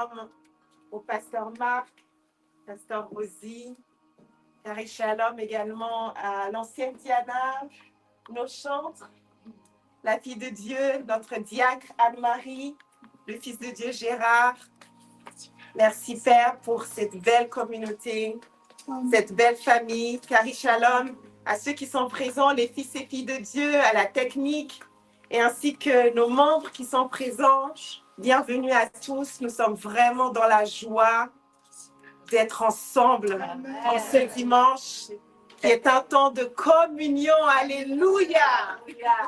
shalom au pasteur Marc, pasteur Rosie, carré shalom également à l'ancienne Diana, nos chantres, la fille de Dieu, notre diacre Anne-Marie, le fils de Dieu Gérard. Merci Père pour cette belle communauté, cette belle famille. Carré shalom à ceux qui sont présents, les fils et filles de Dieu, à la technique, et ainsi que nos membres qui sont présents. Bienvenue à tous. Nous sommes vraiment dans la joie d'être ensemble en ce dimanche qui est un temps de communion. Alléluia!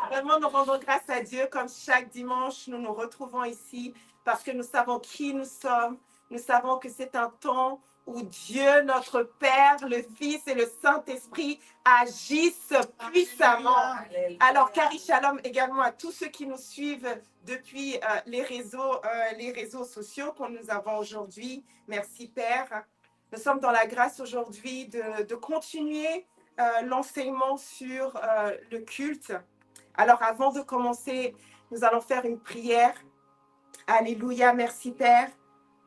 Vraiment, nous rendons grâce à Dieu comme chaque dimanche, nous nous retrouvons ici parce que nous savons qui nous sommes. Nous savons que c'est un temps où Dieu, notre Père, le Fils et le Saint-Esprit agissent puissamment. Alors, Carré shalom également à tous ceux qui nous suivent depuis les réseaux sociaux que nous avons aujourd'hui. Merci Père. Nous sommes dans la grâce aujourd'hui de continuer l'enseignement sur le culte. Alors, avant de commencer, nous allons faire une prière. Alléluia, merci Père.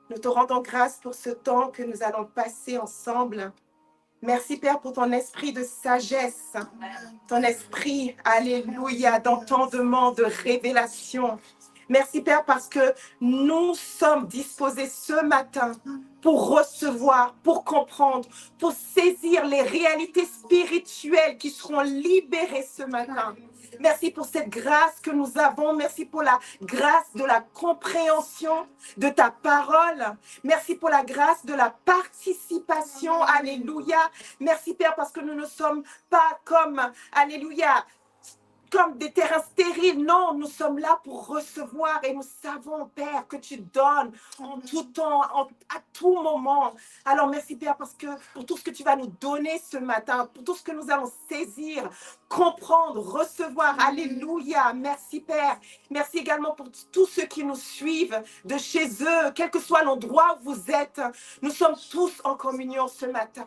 Nous te rendons grâce pour ce temps que nous allons passer ensemble. Merci Père pour ton esprit de sagesse, ton esprit, alléluia, d'entendement, de révélation. Merci Père parce que nous sommes disposés ce matin pour recevoir, pour comprendre, pour saisir les réalités spirituelles qui seront libérées ce matin. Merci pour cette grâce que nous avons. Merci pour la grâce de la compréhension de ta parole. Merci pour la grâce de la participation. Alléluia. Merci Père parce que nous ne sommes pas comme, alléluia, comme des terrains stériles. Non, nous sommes là pour recevoir et nous savons, Père, que tu donnes en tout temps, à tout moment. Alors, merci, Père, parce que pour tout ce que tu vas nous donner ce matin, pour tout ce que nous allons saisir, comprendre, recevoir. Alléluia. Merci, Père. Merci également pour tous ceux qui nous suivent de chez eux, quel que soit l'endroit où vous êtes. Nous sommes tous en communion ce matin.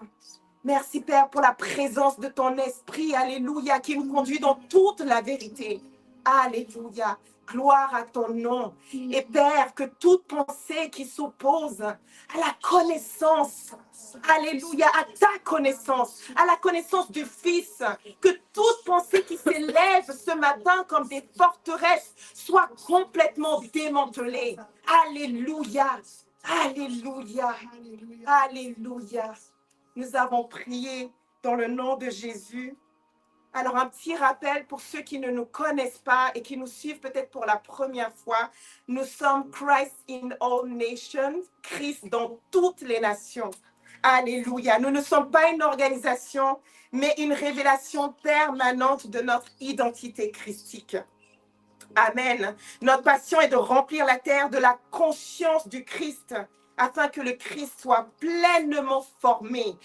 Merci Père pour la présence de ton esprit, alléluia, qui nous conduit dans toute la vérité. Alléluia, gloire à ton nom. Et Père, que toute pensée qui s'oppose à la connaissance, alléluia, à ta connaissance, à la connaissance du Fils, que toute pensée qui s'élève ce matin comme des forteresses soit complètement démantelée. Alléluia, alléluia, alléluia. Nous avons prié dans le nom de Jésus. Alors, un petit rappel pour ceux qui ne nous connaissent pas et qui nous suivent peut-être pour la première fois. Nous sommes Christ in all nations, Christ dans toutes les nations. Alléluia. Nous ne sommes pas une organisation, mais une révélation permanente de notre identité christique. Amen. Notre passion est de remplir la terre de la conscience du Christ, afin que le Christ soit pleinement formé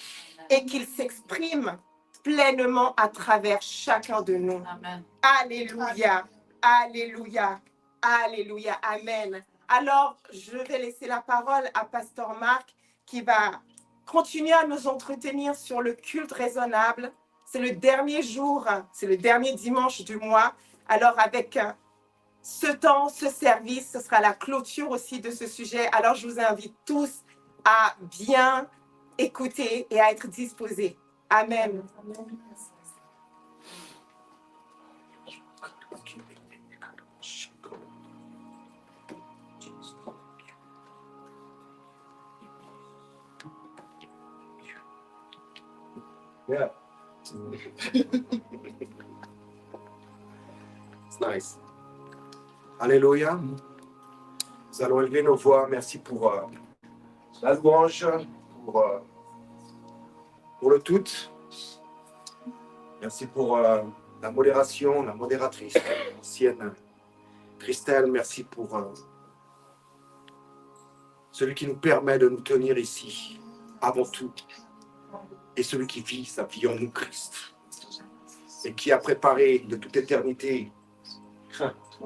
et qu'il s'exprime pleinement à travers chacun de nous. Amen. Alléluia, alléluia, alléluia, amen. Alors, je vais laisser la parole à Pasteur Marc qui va continuer à nous entretenir sur le culte raisonnable. C'est le dernier jour, c'est le dernier dimanche du mois. Alors, avec ce temps, ce service, ce sera la clôture aussi de ce sujet. Alors, je vous invite tous à bien écouter et à être disposés. Amen. Yeah. It's nice. Alléluia. Nous allons élever nos voix. Merci pour la louange, pour le tout. Merci pour la modération, la modératrice, l'ancienne Christelle. Merci pour celui qui nous permet de nous tenir ici avant tout. Et celui qui vit sa vie en nous, Christ. Et qui a préparé de toute éternité,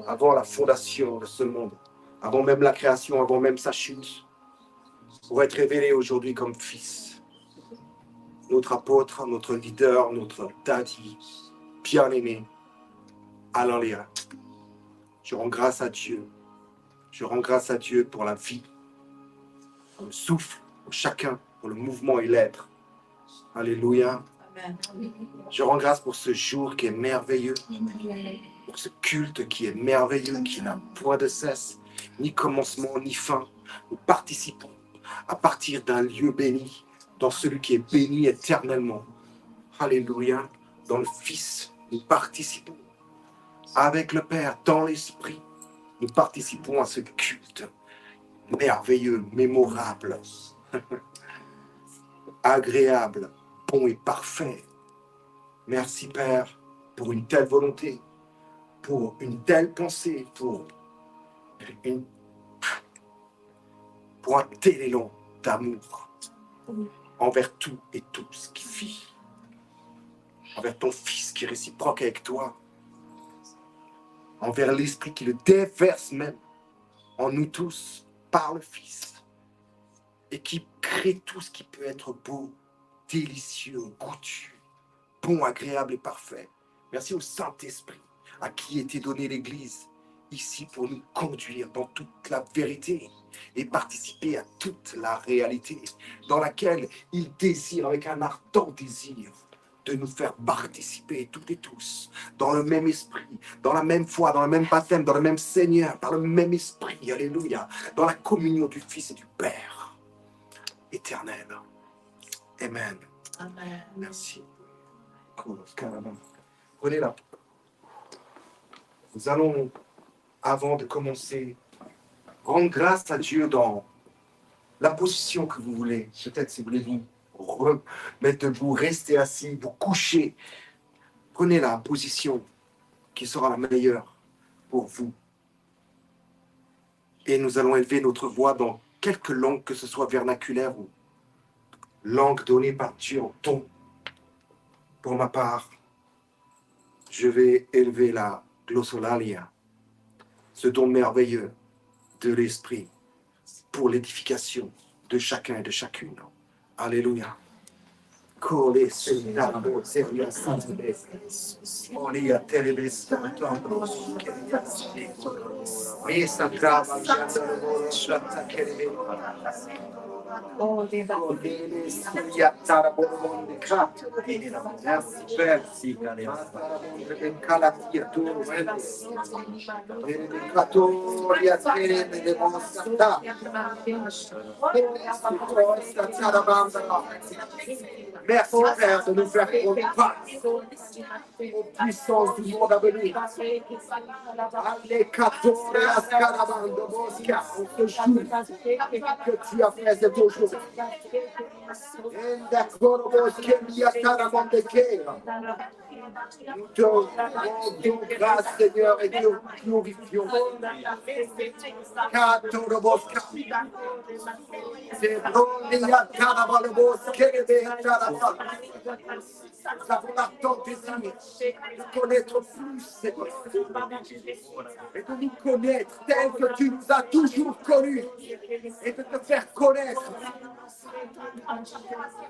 avant la fondation de ce monde, avant même la création, avant même sa chute, pour être révélé aujourd'hui comme Fils. Notre apôtre, notre leader, notre daddy, bien-aimé. Alléluia. Je rends grâce à Dieu. Je rends grâce à Dieu pour la vie pour le souffle, pour chacun, pour le mouvement et l'être. Alléluia. Amen. Je rends grâce pour ce jour qui est merveilleux, pour ce culte qui est merveilleux, qui n'a point de cesse, ni commencement, ni fin. Nous participons à partir d'un lieu béni, dans celui qui est béni éternellement. Alléluia. Dans le Fils, nous participons avec le Père, dans l'Esprit. Nous participons à ce culte merveilleux, mémorable, agréable, bon et parfait. Merci Père pour une telle volonté, pour une telle pensée, pour un tel élan d'amour envers tout et tous qui vit, envers ton Fils qui est réciproque avec toi, envers l'Esprit qui le déverse même en nous tous par le Fils et qui crée tout ce qui peut être beau, délicieux, goûtu, bon, agréable et parfait. Merci au Saint-Esprit à qui était donnée l'Église ici pour nous conduire dans toute la vérité et participer à toute la réalité dans laquelle il désire avec un ardent désir de nous faire participer toutes et tous dans le même esprit, dans la même foi, dans le même baptême, dans le même Seigneur, par le même esprit, alléluia, dans la communion du Fils et du Père éternel. Amen. Amen. Merci. Prenez-la. Nous allons, avant de commencer, rendre grâce à Dieu dans la position que vous voulez. Peut-être si vous voulez vous remettre debout, rester assis, vous coucher. Prenez la position qui sera la meilleure pour vous. Et nous allons élever notre voix dans quelque langue que ce soit vernaculaire ou langue donnée par Dieu en ton. Pour ma part, je vais élever la glossolalia, ce don merveilleux de l'esprit pour l'édification de chacun et de chacune. Alléluia. Kole senamo seria santebe. Olia terebes tantandros. Mesa trava yandere shatta kerebe. Kodele suya taraboronde kat. Merci Père. Taraboronde ben kalatia tu. Katoria terebe de mosata. Merci Père de nous faire prendre part aux puissances du monde à venir. Allez, Katoria Scarabando Bosca, on se joue que tu as fait cet aujourd'hui. Enda Korobos Kemia Taramande Kera. Nous te rendons grâce, Seigneur, et nous glorifions. Katorobosca. C'est Bronia Karabalobos Kerebe Taraba. Nous avons la tentative de connaître plus, Seigneur. Et de nous connaître tel que tu nous as toujours connus. Et de te faire connaître.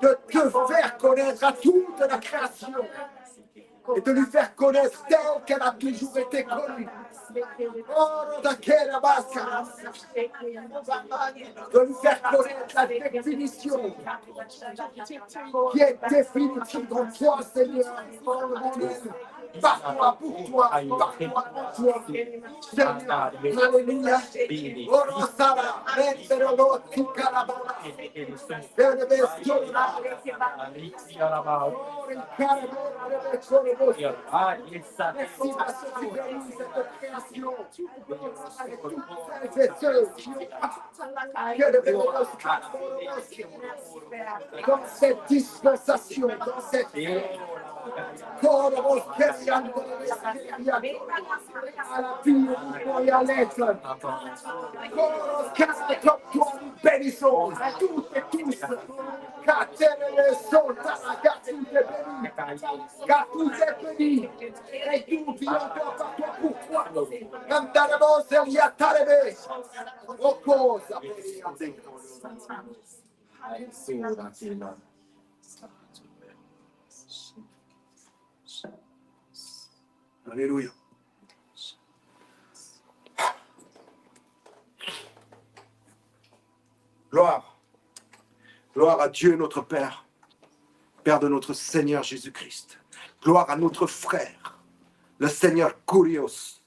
De te faire connaître à toute la création. Et de lui faire connaître telle qu'elle a toujours été connue. De lui faire connaître la définition qui est définitive en toi, Seigneur. Par-toi, pour toi, par-toi, pour toi. Seigneur, alléluia. Orosara, Menderolo, Tikarabala, Benevestola, merci parce que tu bénis cette création. Et ceux qui ont que de bénévoles dans cette dispensation, dans cette à la vie et à l'être. Comme toi, nous bénissons toutes et tous. Car tout est béni. Car tout est béni. Et tout vit encore par toi pour toi. Même dans le monde, il y a talébé. Au cause. Alléluia. Gloire. Gloire à Dieu notre Père, Père de notre Seigneur Jésus-Christ. Gloire à notre frère, le Seigneur Kurios,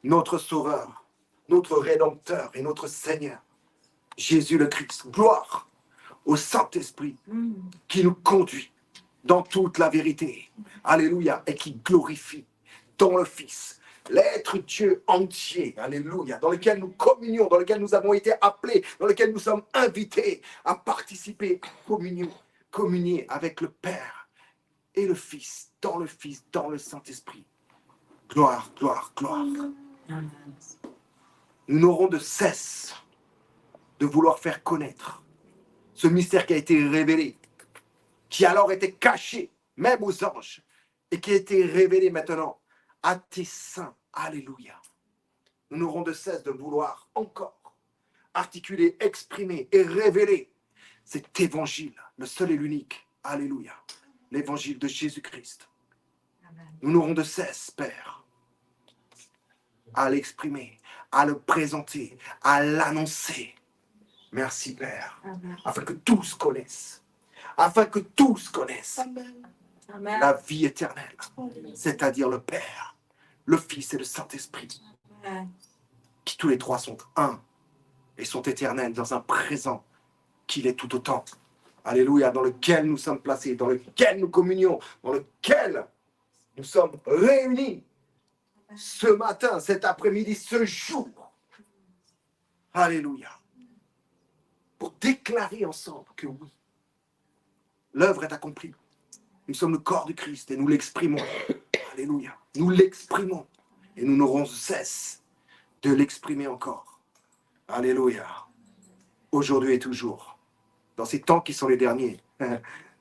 notre Sauveur, notre Rédempteur et notre Seigneur, Jésus le Christ. Gloire au Saint-Esprit qui nous conduit dans toute la vérité. Alléluia. Et qui glorifie dans le Fils, l'être Dieu entier. Alléluia. Dans lequel nous communions, dans lequel nous avons été appelés, dans lequel nous sommes invités à participer, à communier avec le Père et le Fils, dans le Saint-Esprit. Gloire, gloire, gloire. Nous n'aurons de cesse de vouloir faire connaître ce mystère qui a été révélé, qui alors était caché, même aux anges, et qui a été révélé maintenant à tes saints. Alléluia. Nous n'aurons de cesse de vouloir encore articuler, exprimer et révéler cet évangile, le seul et l'unique. Alléluia. L'évangile de Jésus-Christ. Nous n'aurons de cesse, Père, à l'exprimer, à le présenter, à l'annoncer. Merci, Père, afin que tous connaissent, la vie éternelle, c'est-à-dire le Père, le Fils et le Saint-Esprit, qui tous les trois sont un et sont éternels dans un présent qu'il est tout autant. Alléluia, dans lequel nous sommes placés, dans lequel nous communions, dans lequel nous sommes réunis ce matin, cet après-midi, ce jour. Alléluia. Pour déclarer ensemble que oui, l'œuvre est accomplie. Nous sommes le corps du Christ et nous l'exprimons. Alléluia. Nous l'exprimons et nous n'aurons cesse de l'exprimer encore. Alléluia. Aujourd'hui et toujours. Dans ces temps qui sont les derniers.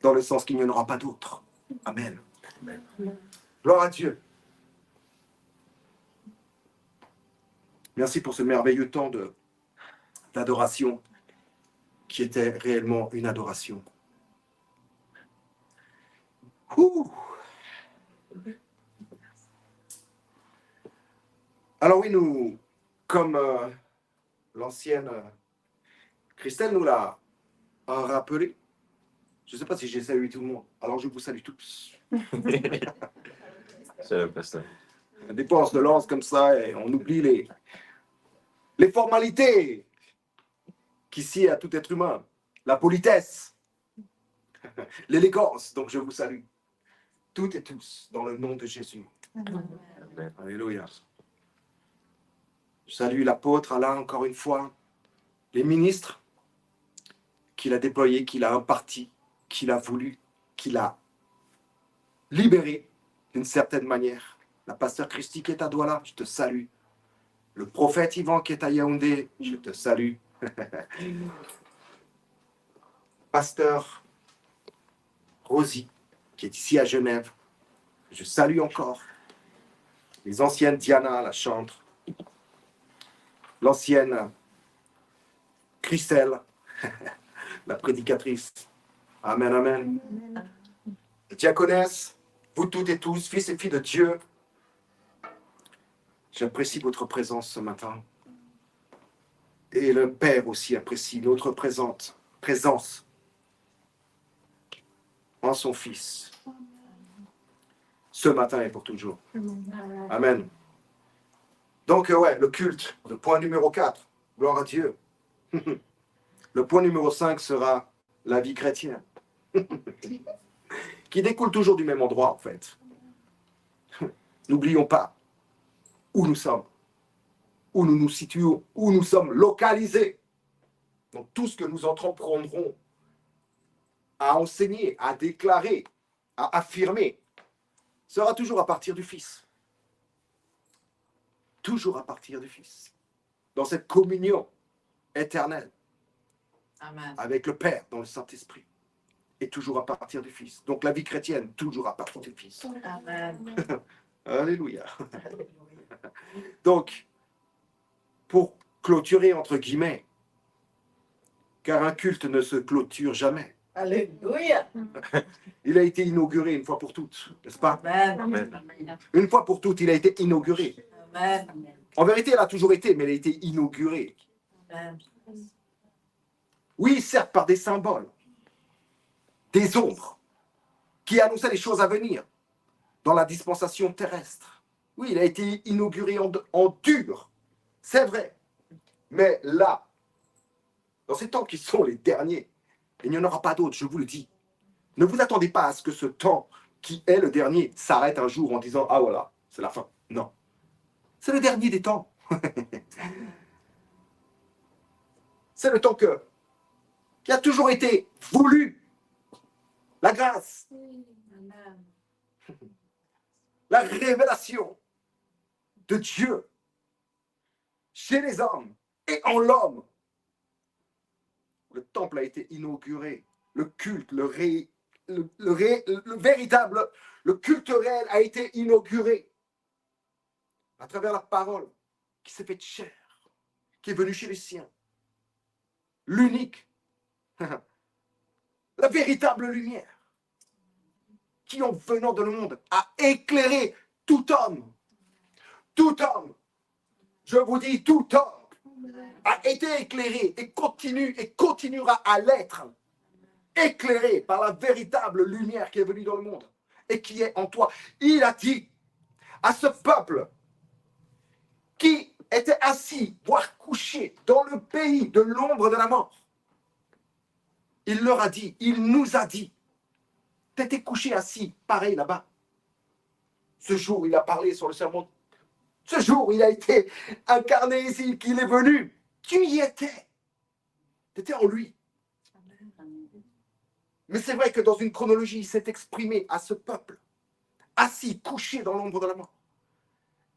Dans le sens qu'il n'y en aura pas d'autres. Amen. Amen. Gloire à Dieu. Merci pour ce merveilleux temps d'adoration qui était réellement une adoration. Ouh. Alors oui, nous, comme l'ancienne Christelle nous l'a rappelé, je ne sais pas si j'ai salué tout le monde, alors je vous salue tous. C'est le pasteur. Des fois, on se lance comme ça et on oublie les formalités qui s'y à tout être humain, la politesse, l'élégance. Donc, je vous salue toutes et tous dans le nom de Jésus. Amen. Alléluia. Je salue l'apôtre Alain encore une fois, les ministres qu'il a déployés, qu'il a impartis, qu'il a voulu, qu'il a libérés d'une certaine manière. La pasteur Christy qui est à Douala, je te salue. Le prophète Yvan qui est à Yaoundé, je te salue. Pasteur Rosie qui est ici à Genève, je salue encore. Les anciennes Diana, la chantre. L'ancienne Christelle, la prédicatrice. Amen, amen. Diaconesse, vous toutes et tous, fils et filles de Dieu, j'apprécie votre présence ce matin. Et le Père aussi apprécie notre présence en son Fils. Ce matin et pour toujours. Amen. Donc, le culte, le point numéro 4, gloire à Dieu. Le point numéro 5 sera la vie chrétienne, qui découle toujours du même endroit, en fait. N'oublions pas où nous sommes, où nous nous situons, où nous sommes localisés. Donc, tout ce que nous entreprendrons à enseigner, à déclarer, à affirmer, sera toujours à partir du Fils. Toujours à partir du Fils. Dans cette communion éternelle. Amen. Avec le Père dans le Saint-Esprit. Et toujours à partir du Fils. Donc la vie chrétienne, toujours à partir du Fils. Amen. Alléluia. Donc, pour clôturer entre guillemets, car un culte ne se clôture jamais. Alléluia. Il a été inauguré une fois pour toutes, n'est-ce pas? Amen. Amen. Une fois pour toutes, il a été inauguré. Amen. En vérité, elle a toujours été, mais elle a été inaugurée. Amen. Oui, certes, par des symboles, des ombres, qui annonçait les choses à venir dans la dispensation terrestre. Oui, il a été inauguré en dur, c'est vrai. Mais là, dans ces temps qui sont les derniers, il n'y en aura pas d'autres, je vous le dis. Ne vous attendez pas à ce que ce temps qui est le dernier s'arrête un jour en disant « Ah voilà, c'est la fin ». Non. C'est le dernier des temps. C'est le temps qui a toujours été voulu. La grâce, Amen. la révélation de Dieu chez les hommes et en l'homme. Le temple a été inauguré. Le culte, le véritable, le culte réel a été inauguré à travers la parole qui s'est faite chair, qui est venue chez les siens. L'unique, la véritable lumière qui, en venant dans le monde, a éclairé tout homme. Tout homme, je vous dis, tout homme a été éclairé et continue et continuera à l'être, éclairé par la véritable lumière qui est venue dans le monde et qui est en toi. Il a dit à ce peuple qui était assis, voire couché dans le pays de l'ombre de la mort, il leur a dit, il nous a dit, t'étais couché assis, pareil là-bas. Ce jour, il a parlé sur le sermon. Ce jour, il a été incarné ici, qu'il est venu. Tu y étais. Tu étais en lui. Mais c'est vrai que dans une chronologie, il s'est exprimé à ce peuple, assis, couché dans l'ombre de la mort.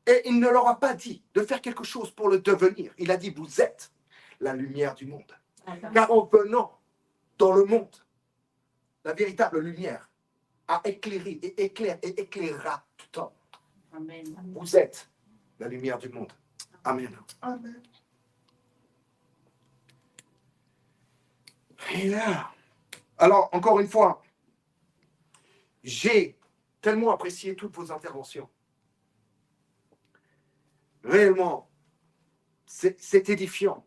Et il ne leur a pas dit de faire quelque chose pour le devenir. Il a dit, vous êtes la lumière du monde. Car en venant dans le monde, la véritable lumière a éclairé et éclaire et éclairera tout homme. Amen. Vous êtes la lumière du monde. Amen. Amen. Et là, alors, encore une fois, j'ai tellement apprécié toutes vos interventions. Réellement, c'est édifiant.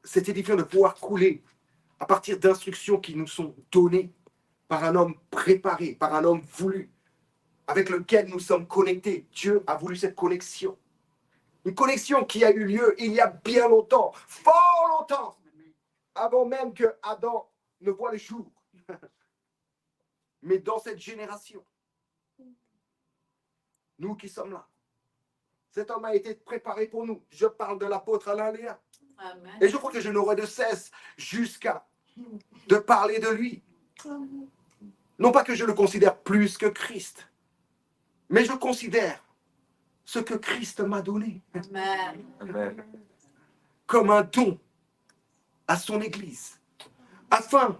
C'est édifiant de pouvoir couler à partir d'instructions qui nous sont données par un homme préparé, par un homme voulu, avec lequel nous sommes connectés. Dieu a voulu cette connexion. Une connexion qui a eu lieu il y a bien longtemps, fort longtemps, avant même que Adam ne voit le jour. Mais dans cette génération, nous qui sommes là, cet homme a été préparé pour nous. Je parle de l'apôtre Alain Léa. Amen. Et je crois que je n'aurai de cesse jusqu'à de parler de lui. Non pas que je le considère plus que Christ, mais je considère ce que Christ m'a donné Amen. Amen. comme un don à son Église, afin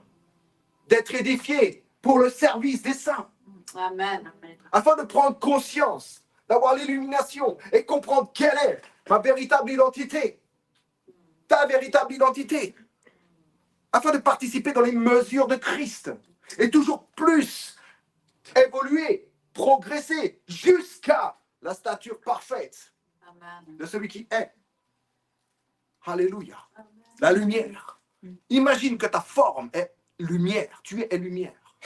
d'être édifié pour le service des saints, Amen. Amen. afin de prendre conscience, d'avoir l'illumination et comprendre quelle est ma véritable identité, ta véritable identité, afin de participer dans les mesures de Christ et toujours plus évoluer, progresser jusqu'à la stature parfaite Amen. de celui qui est. Alléluia. Amen. La lumière. Imagine que ta forme est lumière. Tu es lumière.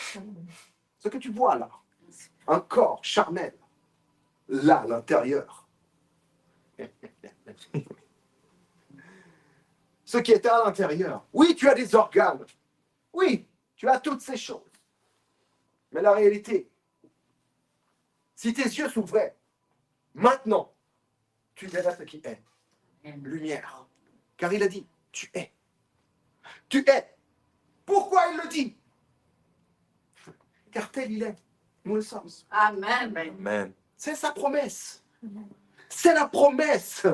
Ce que tu vois là, un corps charnel, là, à l'intérieur. Ce qui était à l'intérieur. Oui, tu as des organes. Oui, tu as toutes ces choses. Mais la réalité, si tes yeux s'ouvraient, maintenant, tu verrais ce qui est. Lumière. Car il a dit, tu es. Tu es. Pourquoi il le dit? Car tel il est. Nous le sommes. Amen. Amen. C'est sa promesse. C'est la promesse.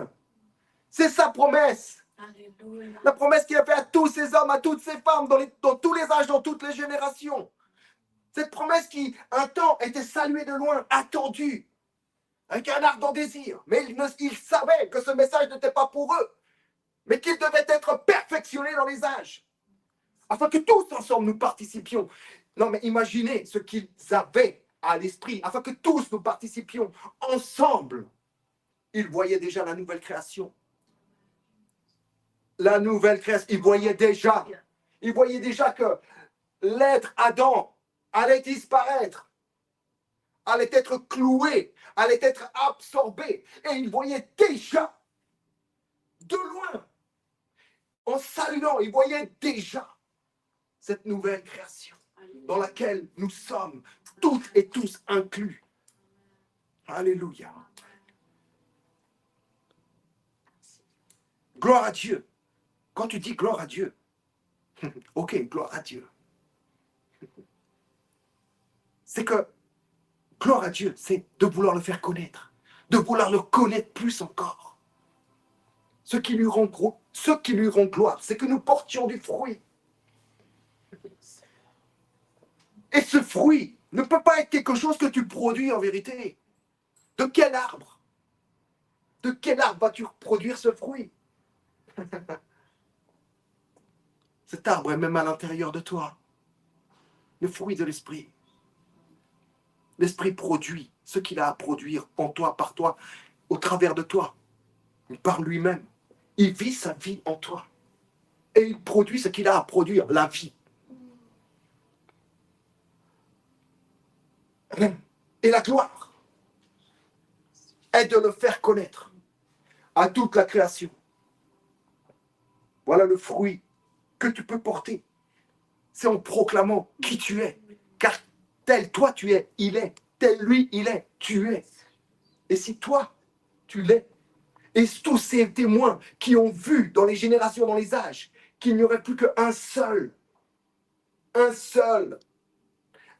C'est sa promesse. Alléluia. La promesse qu'il a faite à tous ces hommes, à toutes ces femmes, dans tous les âges, dans toutes les générations. Cette promesse qui, un temps, était saluée de loin, attendue, avec un ardent désir. Mais ils savaient que ce message n'était pas pour eux, mais qu'il devait être perfectionné dans les âges, afin que tous ensemble nous participions. Non, mais imaginez ce qu'ils avaient à l'esprit, afin que tous nous participions ensemble. Ils voyaient déjà la nouvelle création. La nouvelle création, ils voyaient déjà que l'être Adam allait disparaître, allait être cloué, allait être absorbé. Et il voyait déjà, de loin, en saluant, il voyait déjà cette nouvelle création dans laquelle nous sommes toutes et tous inclus. Alléluia. Gloire à Dieu. Quand tu dis gloire à Dieu, ok, gloire à Dieu. C'est que gloire à Dieu, c'est de vouloir le faire connaître, de vouloir le connaître plus encore. Ce qui lui rend gloire, c'est que nous portions du fruit. Et ce fruit ne peut pas être quelque chose que tu produis en vérité. De quel arbre? De quel arbre vas-tu produire ce fruit? Cet arbre est même à l'intérieur de toi. Le fruit de l'esprit. L'esprit produit ce qu'il a à produire en toi, par toi, au travers de toi, par lui-même. Il vit sa vie en toi. Et il produit ce qu'il a à produire, la vie. Et la gloire est de le faire connaître à toute la création. Voilà le fruit que tu peux porter. C'est en proclamant qui tu es. Car tel toi tu es, il est. Tel lui, il est, tu es. Et si toi, tu l'es, et tous ces témoins qui ont vu dans les générations, dans les âges, qu'il n'y aurait plus qu'un seul, un seul,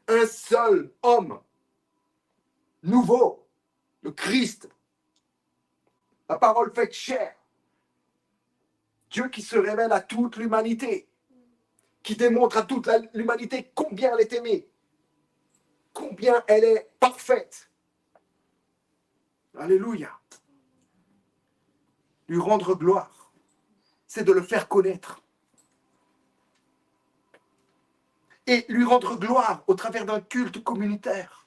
un seul homme nouveau, le Christ, la parole faite chair, Dieu qui se révèle à toute l'humanité, qui démontre à toute l'humanité combien elle est aimée, combien elle est parfaite. Alléluia. Lui rendre gloire, c'est de le faire connaître. Et lui rendre gloire au travers d'un culte communautaire,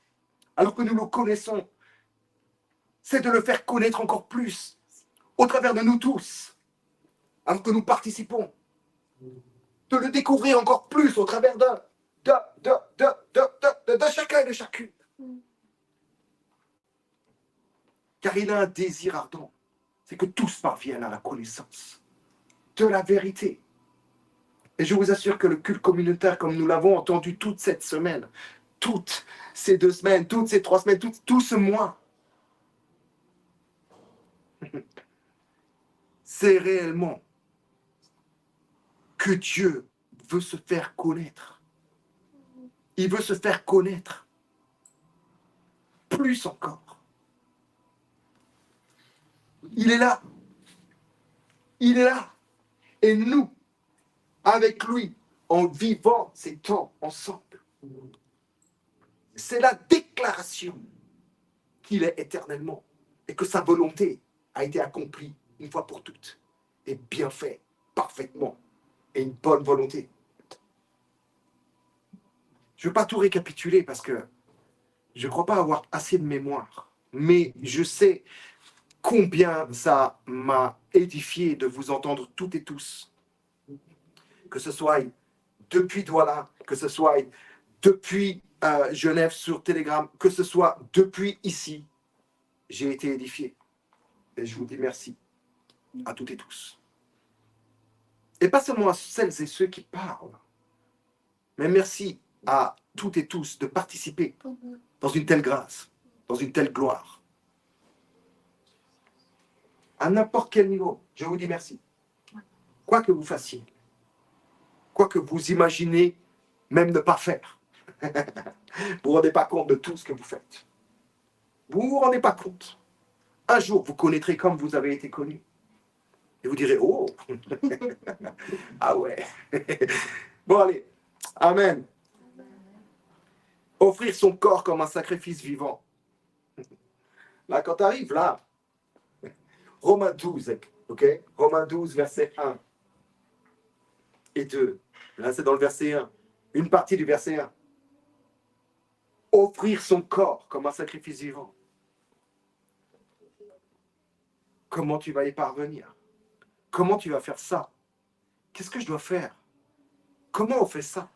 alors que nous le connaissons, c'est de le faire connaître encore plus au travers de nous tous, alors que nous participons, de le découvrir encore plus au travers de chacun et de chacune. Car il a un désir ardent, c'est que tous parviennent à la connaissance de la vérité. Et je vous assure que le culte communautaire, comme nous l'avons entendu toute cette semaine, toutes ces 2 semaines, toutes ces 3 semaines, tout ce mois, c'est réellement que Dieu veut se faire connaître. Il veut se faire connaître plus encore. Il est là. Il est là. Et nous, avec lui, en vivant ces temps ensemble, c'est la déclaration qu'il est éternellement et que sa volonté a été accomplie une fois pour toutes et bien fait, parfaitement, et une bonne volonté. Je ne veux pas tout récapituler parce que je ne crois pas avoir assez de mémoire, mais je sais combien ça m'a édifié de vous entendre toutes et tous, que ce soit depuis Douala, que ce soit depuis Genève sur Telegram, que ce soit depuis ici, j'ai été édifié. Et je vous dis merci à toutes et tous. Et pas seulement à celles et ceux qui parlent, mais merci à toutes et tous de participer dans une telle grâce, dans une telle gloire. À n'importe quel niveau, je vous dis merci. Quoi que vous fassiez, quoi que vous imaginez même ne pas faire, vous ne vous rendez pas compte de tout ce que vous faites. Vous ne vous rendez pas compte. Un jour, vous connaîtrez comme vous avez été connu. Et vous direz, oh, ah ouais. Bon, allez, amen. Offrir son corps comme un sacrifice vivant. Là, quand tu arrives là, Romains 12, ok? Romains 12, verset 1 et 2. Là, c'est dans le verset 1. Une partie du verset 1. Offrir son corps comme un sacrifice vivant. Comment tu vas y parvenir? Comment tu vas faire ça? Qu'est-ce que je dois faire? Comment on fait ça?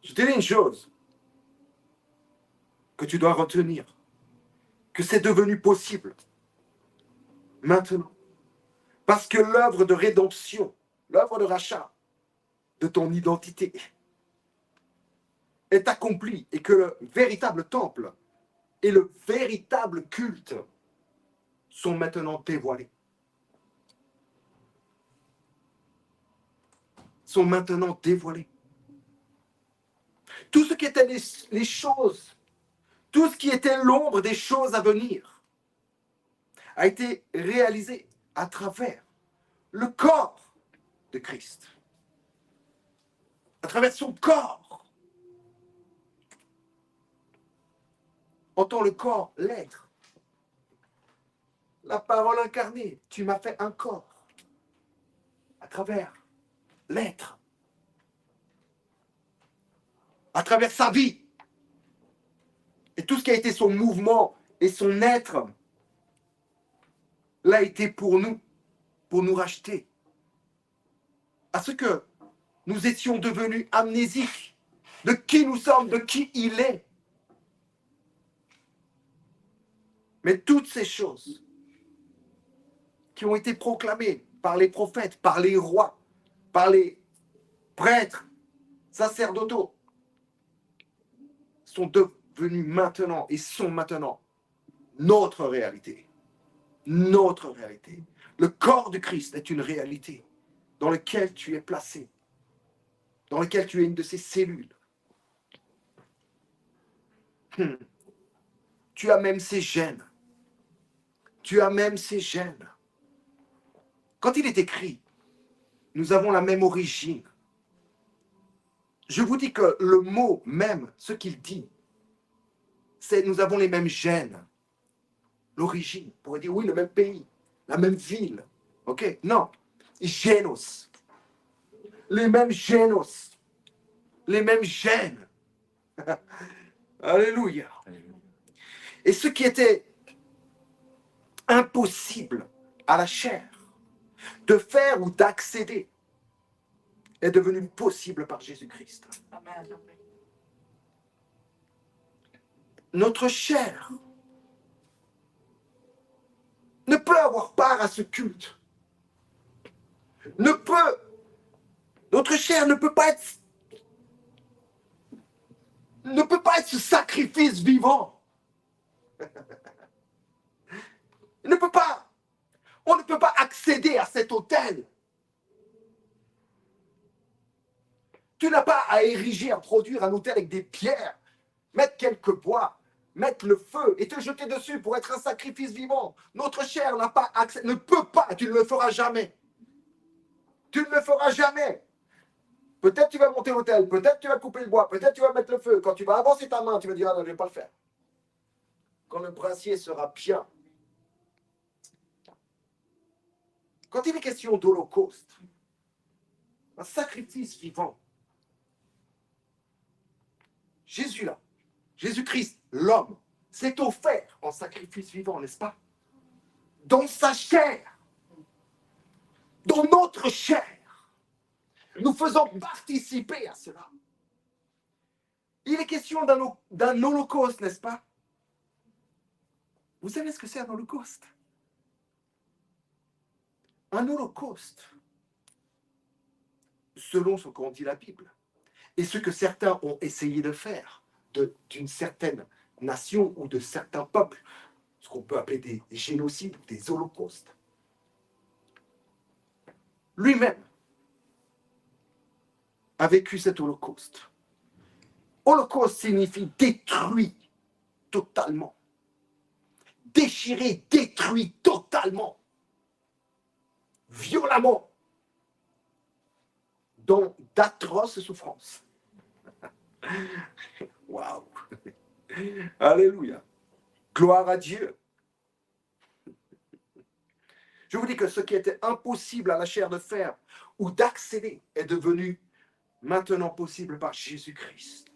Je te dis une chose que tu dois retenir, que c'est devenu possible maintenant. Parce que l'œuvre de rédemption, l'œuvre de rachat de ton identité est accomplie et que le véritable temple et le véritable culte sont maintenant dévoilés. Sont maintenant dévoilés. Tout ce qui était les choses, tout ce qui était l'ombre des choses à venir a été réalisé à travers le corps de Christ, à travers son corps. Entends le corps, l'être, la parole incarnée. Tu m'as fait un corps à travers l'être, à travers sa vie. Et tout ce qui a été son mouvement et son être l'a été pour nous racheter. À ce que nous étions devenus amnésiques de qui nous sommes, de qui il est. Mais toutes ces choses qui ont été proclamées par les prophètes, par les rois, par les prêtres, sacerdotaux, sont devenus maintenant et sont maintenant notre réalité. Notre réalité. Le corps de Christ est une réalité dans laquelle tu es placé, dans laquelle tu es une de ses cellules. Tu as même ses gènes. Tu as même ses gènes. Quand il est écrit, nous avons la même origine. Je vous dis que le mot même, ce qu'il dit, c'est nous avons les mêmes gènes. L'origine, on pourrait dire oui, le même pays, la même ville. Ok? Non. Génos. Les mêmes génos. Les mêmes gènes. Alléluia. Et ce qui était impossible à la chair de faire ou d'accéder est devenu possible par Jésus-Christ. Amen. Notre chair ne peut avoir part à ce culte. Notre chair ne peut pas être ce sacrifice vivant. Il ne peut pas. On ne peut pas accéder à cet autel. Tu n'as pas à ériger, à produire un autel avec des pierres, mettre quelques bois, mettre le feu et te jeter dessus pour être un sacrifice vivant. Notre chair n'a pas accès, ne peut pas, tu ne le feras jamais. Tu ne le feras jamais. Peut-être tu vas monter l'autel, peut-être tu vas couper le bois, peut-être tu vas mettre le feu. Quand tu vas avancer ta main, tu vas dire, ah non, je ne vais pas le faire. Quand le bracier sera bien. Quand il est question d'holocauste, un sacrifice vivant, Jésus là, Jésus-Christ, l'homme, s'est offert en sacrifice vivant, n'est-ce pas? Dans sa chair, dans notre chair, nous faisons participer à cela. Il est question d'un holocauste, n'est-ce pas? Vous savez ce que c'est un holocauste? Un holocauste, selon ce qu'en dit la Bible, et ce que certains ont essayé de faire d'une certaine nation ou de certains peuples, ce qu'on peut appeler des génocides, des holocaustes. Lui-même a vécu cet holocauste. Holocauste signifie détruit totalement. Déchiré, détruit totalement. Violemment. Dans d'atroces souffrances. Waouh! Alléluia! Gloire à Dieu! Je vous dis que ce qui était impossible à la chair de faire ou d'accéder est devenu maintenant possible par Jésus-Christ.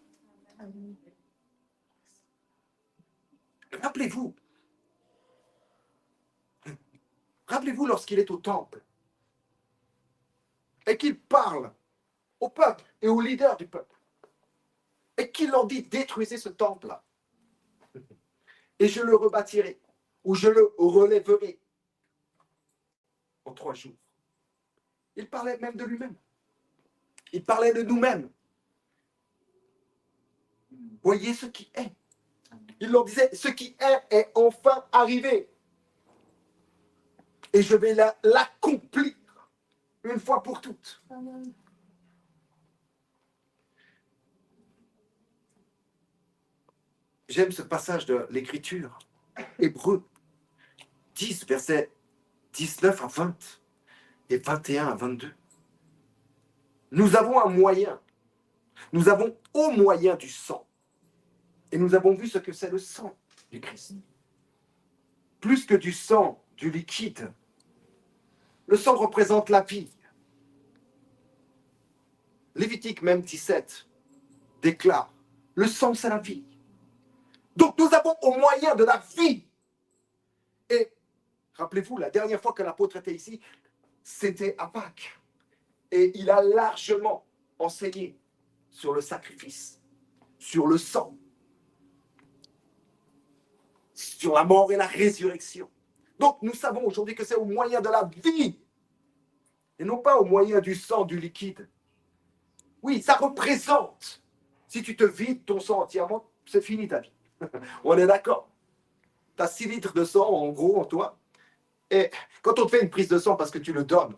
Rappelez-vous lorsqu'il est au temple et qu'il parle au peuple et aux leaders du peuple. Et qu'il leur dit, détruisez ce temple-là. Et je le rebâtirai, ou je le relèverai en 3 jours. Il parlait même de lui-même. Il parlait de nous-mêmes. Voyez ce qui est. Il leur disait, ce qui est enfin arrivé. Et je vais l'accomplir une fois pour toutes. J'aime ce passage de l'Écriture. Hébreux 10, versets 19 à 20 et 21 à 22. Nous avons un moyen. Nous avons au moyen du sang. Et nous avons vu ce que c'est le sang du Christ. Plus que du sang, du liquide. Le sang représente la vie. Lévitique même 17 déclare, le sang c'est la vie. Donc nous avons au moyen de la vie. Et rappelez-vous, la dernière fois que l'apôtre était ici, c'était à Pâques. Et il a largement enseigné sur le sacrifice, sur le sang, sur la mort et la résurrection. Donc nous savons aujourd'hui que c'est au moyen de la vie et non pas au moyen du sang, du liquide. Oui, ça représente. Si tu te vides ton sang entièrement, c'est fini ta vie. On est d'accord. Tu as 6 litres de sang en gros en toi. Et quand on te fait une prise de sang parce que tu le donnes,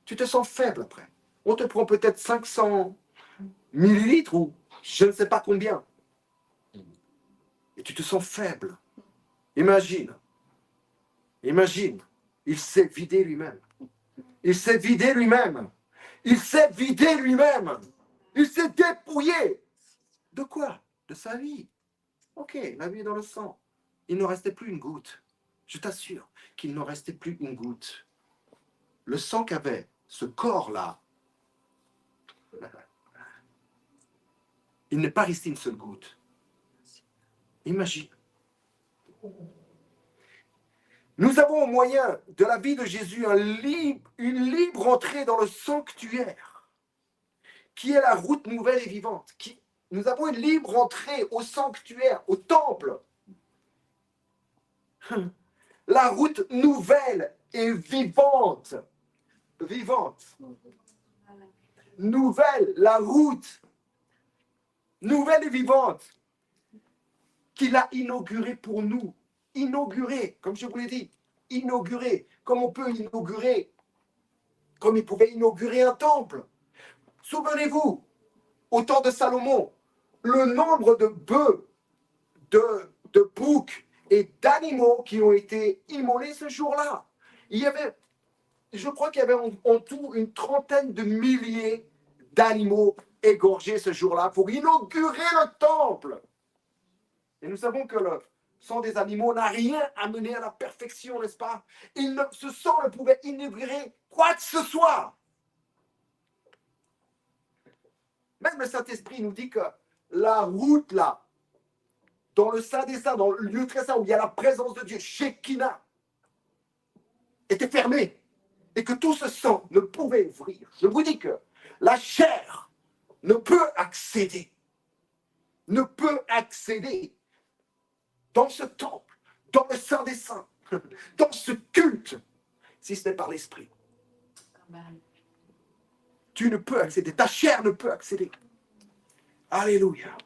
tu te sens faible après. On te prend peut-être 500 millilitres ou je ne sais pas combien. Et tu te sens faible. Imagine, il s'est vidé lui-même. Il s'est vidé lui-même. Il s'est vidé lui-même. Il s'est dépouillé. De quoi? De sa vie. Ok, la vie est dans le sang. Il ne restait plus une goutte. Je t'assure qu'il ne restait plus une goutte. Le sang qu'avait ce corps-là, il n'est pas resté une seule goutte. Imagine. Nous avons au moyen de la vie de Jésus une libre entrée dans le sanctuaire, qui est la route nouvelle et vivante. Nous avons une libre entrée au sanctuaire, au temple. La route nouvelle et vivante. Vivante. Nouvelle, la route. Nouvelle et vivante. Qu'il a inaugurée pour nous. Inaugurée, comme je vous l'ai dit. Inaugurée. Comme on peut inaugurer. Comme il pouvait inaugurer un temple. Souvenez-vous, au temps de Salomon, le nombre de bœufs, de boucs et d'animaux qui ont été immolés ce jour-là. Il y avait, je crois qu'il y avait en tout une 30aine de milliers d'animaux égorgés ce jour-là pour inaugurer le temple. Et nous savons que le sang des animaux n'a rien amené à la perfection, n'est-ce pas? Ce sang ne pouvait inaugurer quoi que ce soit. Même le Saint-Esprit nous dit que la route là, dans le Saint des Saints, dans le lieu très saint où il y a la présence de Dieu, Shekinah, était fermée. Et que tout ce sang ne pouvait ouvrir. Je vous dis que la chair ne peut accéder dans ce temple, dans le Saint des Saints, dans ce culte, si ce n'est par l'Esprit. Amen. Tu ne peux accéder, ta chair ne peut accéder. Alléluia.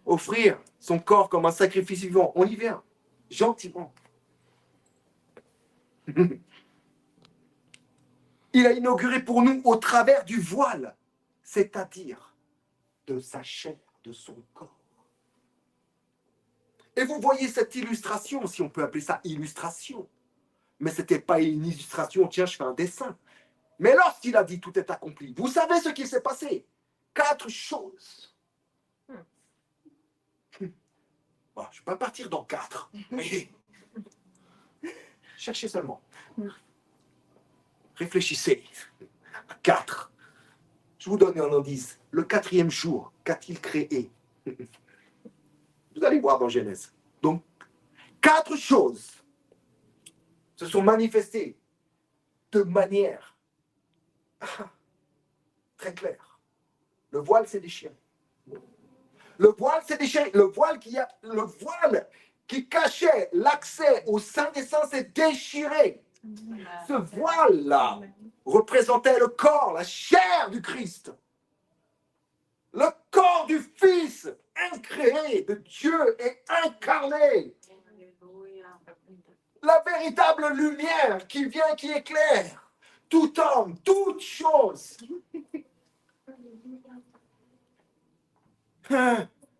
Offrir son corps comme un sacrifice vivant. On y vient, gentiment. Il a inauguré pour nous au travers du voile, c'est-à-dire de sa chair, de son corps. Et vous voyez cette illustration, si on peut appeler ça illustration. Mais ce n'était pas une illustration, tiens, je fais un dessin. Mais lorsqu'il a dit tout est accompli, vous savez ce qui s'est passé? 4 choses. Bon, je ne vais pas partir dans 4, mais cherchez seulement. Réfléchissez à 4. Je vous donne un indice. Le 4e jour, qu'a-t-il créé? Vous allez voir dans Genèse. Donc, 4 choses se sont manifestées de manière très claire. Le voile s'est déchiré. Le voile s'est déchiré. Le voile qui cachait l'accès au Saint des Saints s'est déchiré. Ce voile-là représentait le corps, la chair du Christ. Le corps du Fils incréé de Dieu et incarné. Alléluia. La véritable lumière qui vient, qui éclaire tout homme, toute chose.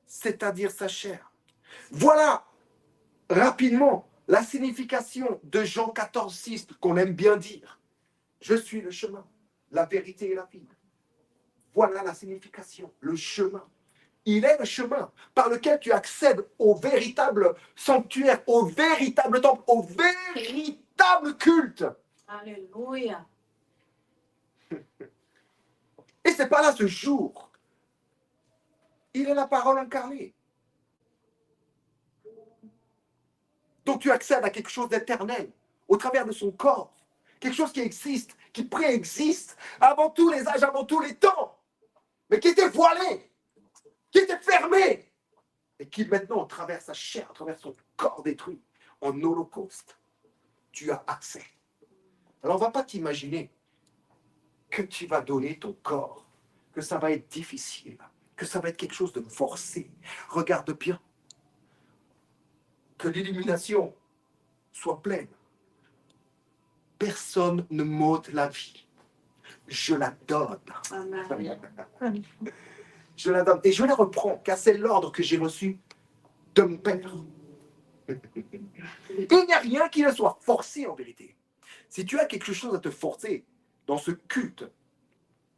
C'est-à-dire sa chair. Voilà rapidement la signification de Jean 14, 6 qu'on aime bien dire. Je suis le chemin, la vérité et la vie. Voilà la signification, le chemin. Il est le chemin par lequel tu accèdes au véritable sanctuaire, au véritable temple, au véritable culte. Alléluia. Et c'est pas là ce jour. Il est la parole incarnée. Donc tu accèdes à quelque chose d'éternel au travers de son corps. Quelque chose qui existe, qui préexiste avant tous les âges, avant tous les temps. Mais qui était voilé, qui était fermé. Et qui maintenant, à travers sa chair, à travers son corps détruit, en holocauste, tu as accès. Alors on ne va pas t'imaginer que tu vas donner ton corps, que ça va être difficile, que ça va être quelque chose de forcé. Regarde bien. Que l'illumination soit pleine. Personne ne m'ôte la vie. Je la donne. Amen. Je la donne. Et je la reprends, car c'est l'ordre que j'ai reçu de mon Père. Il n'y a rien qui ne soit forcé en vérité. Si tu as quelque chose à te forcer dans ce culte,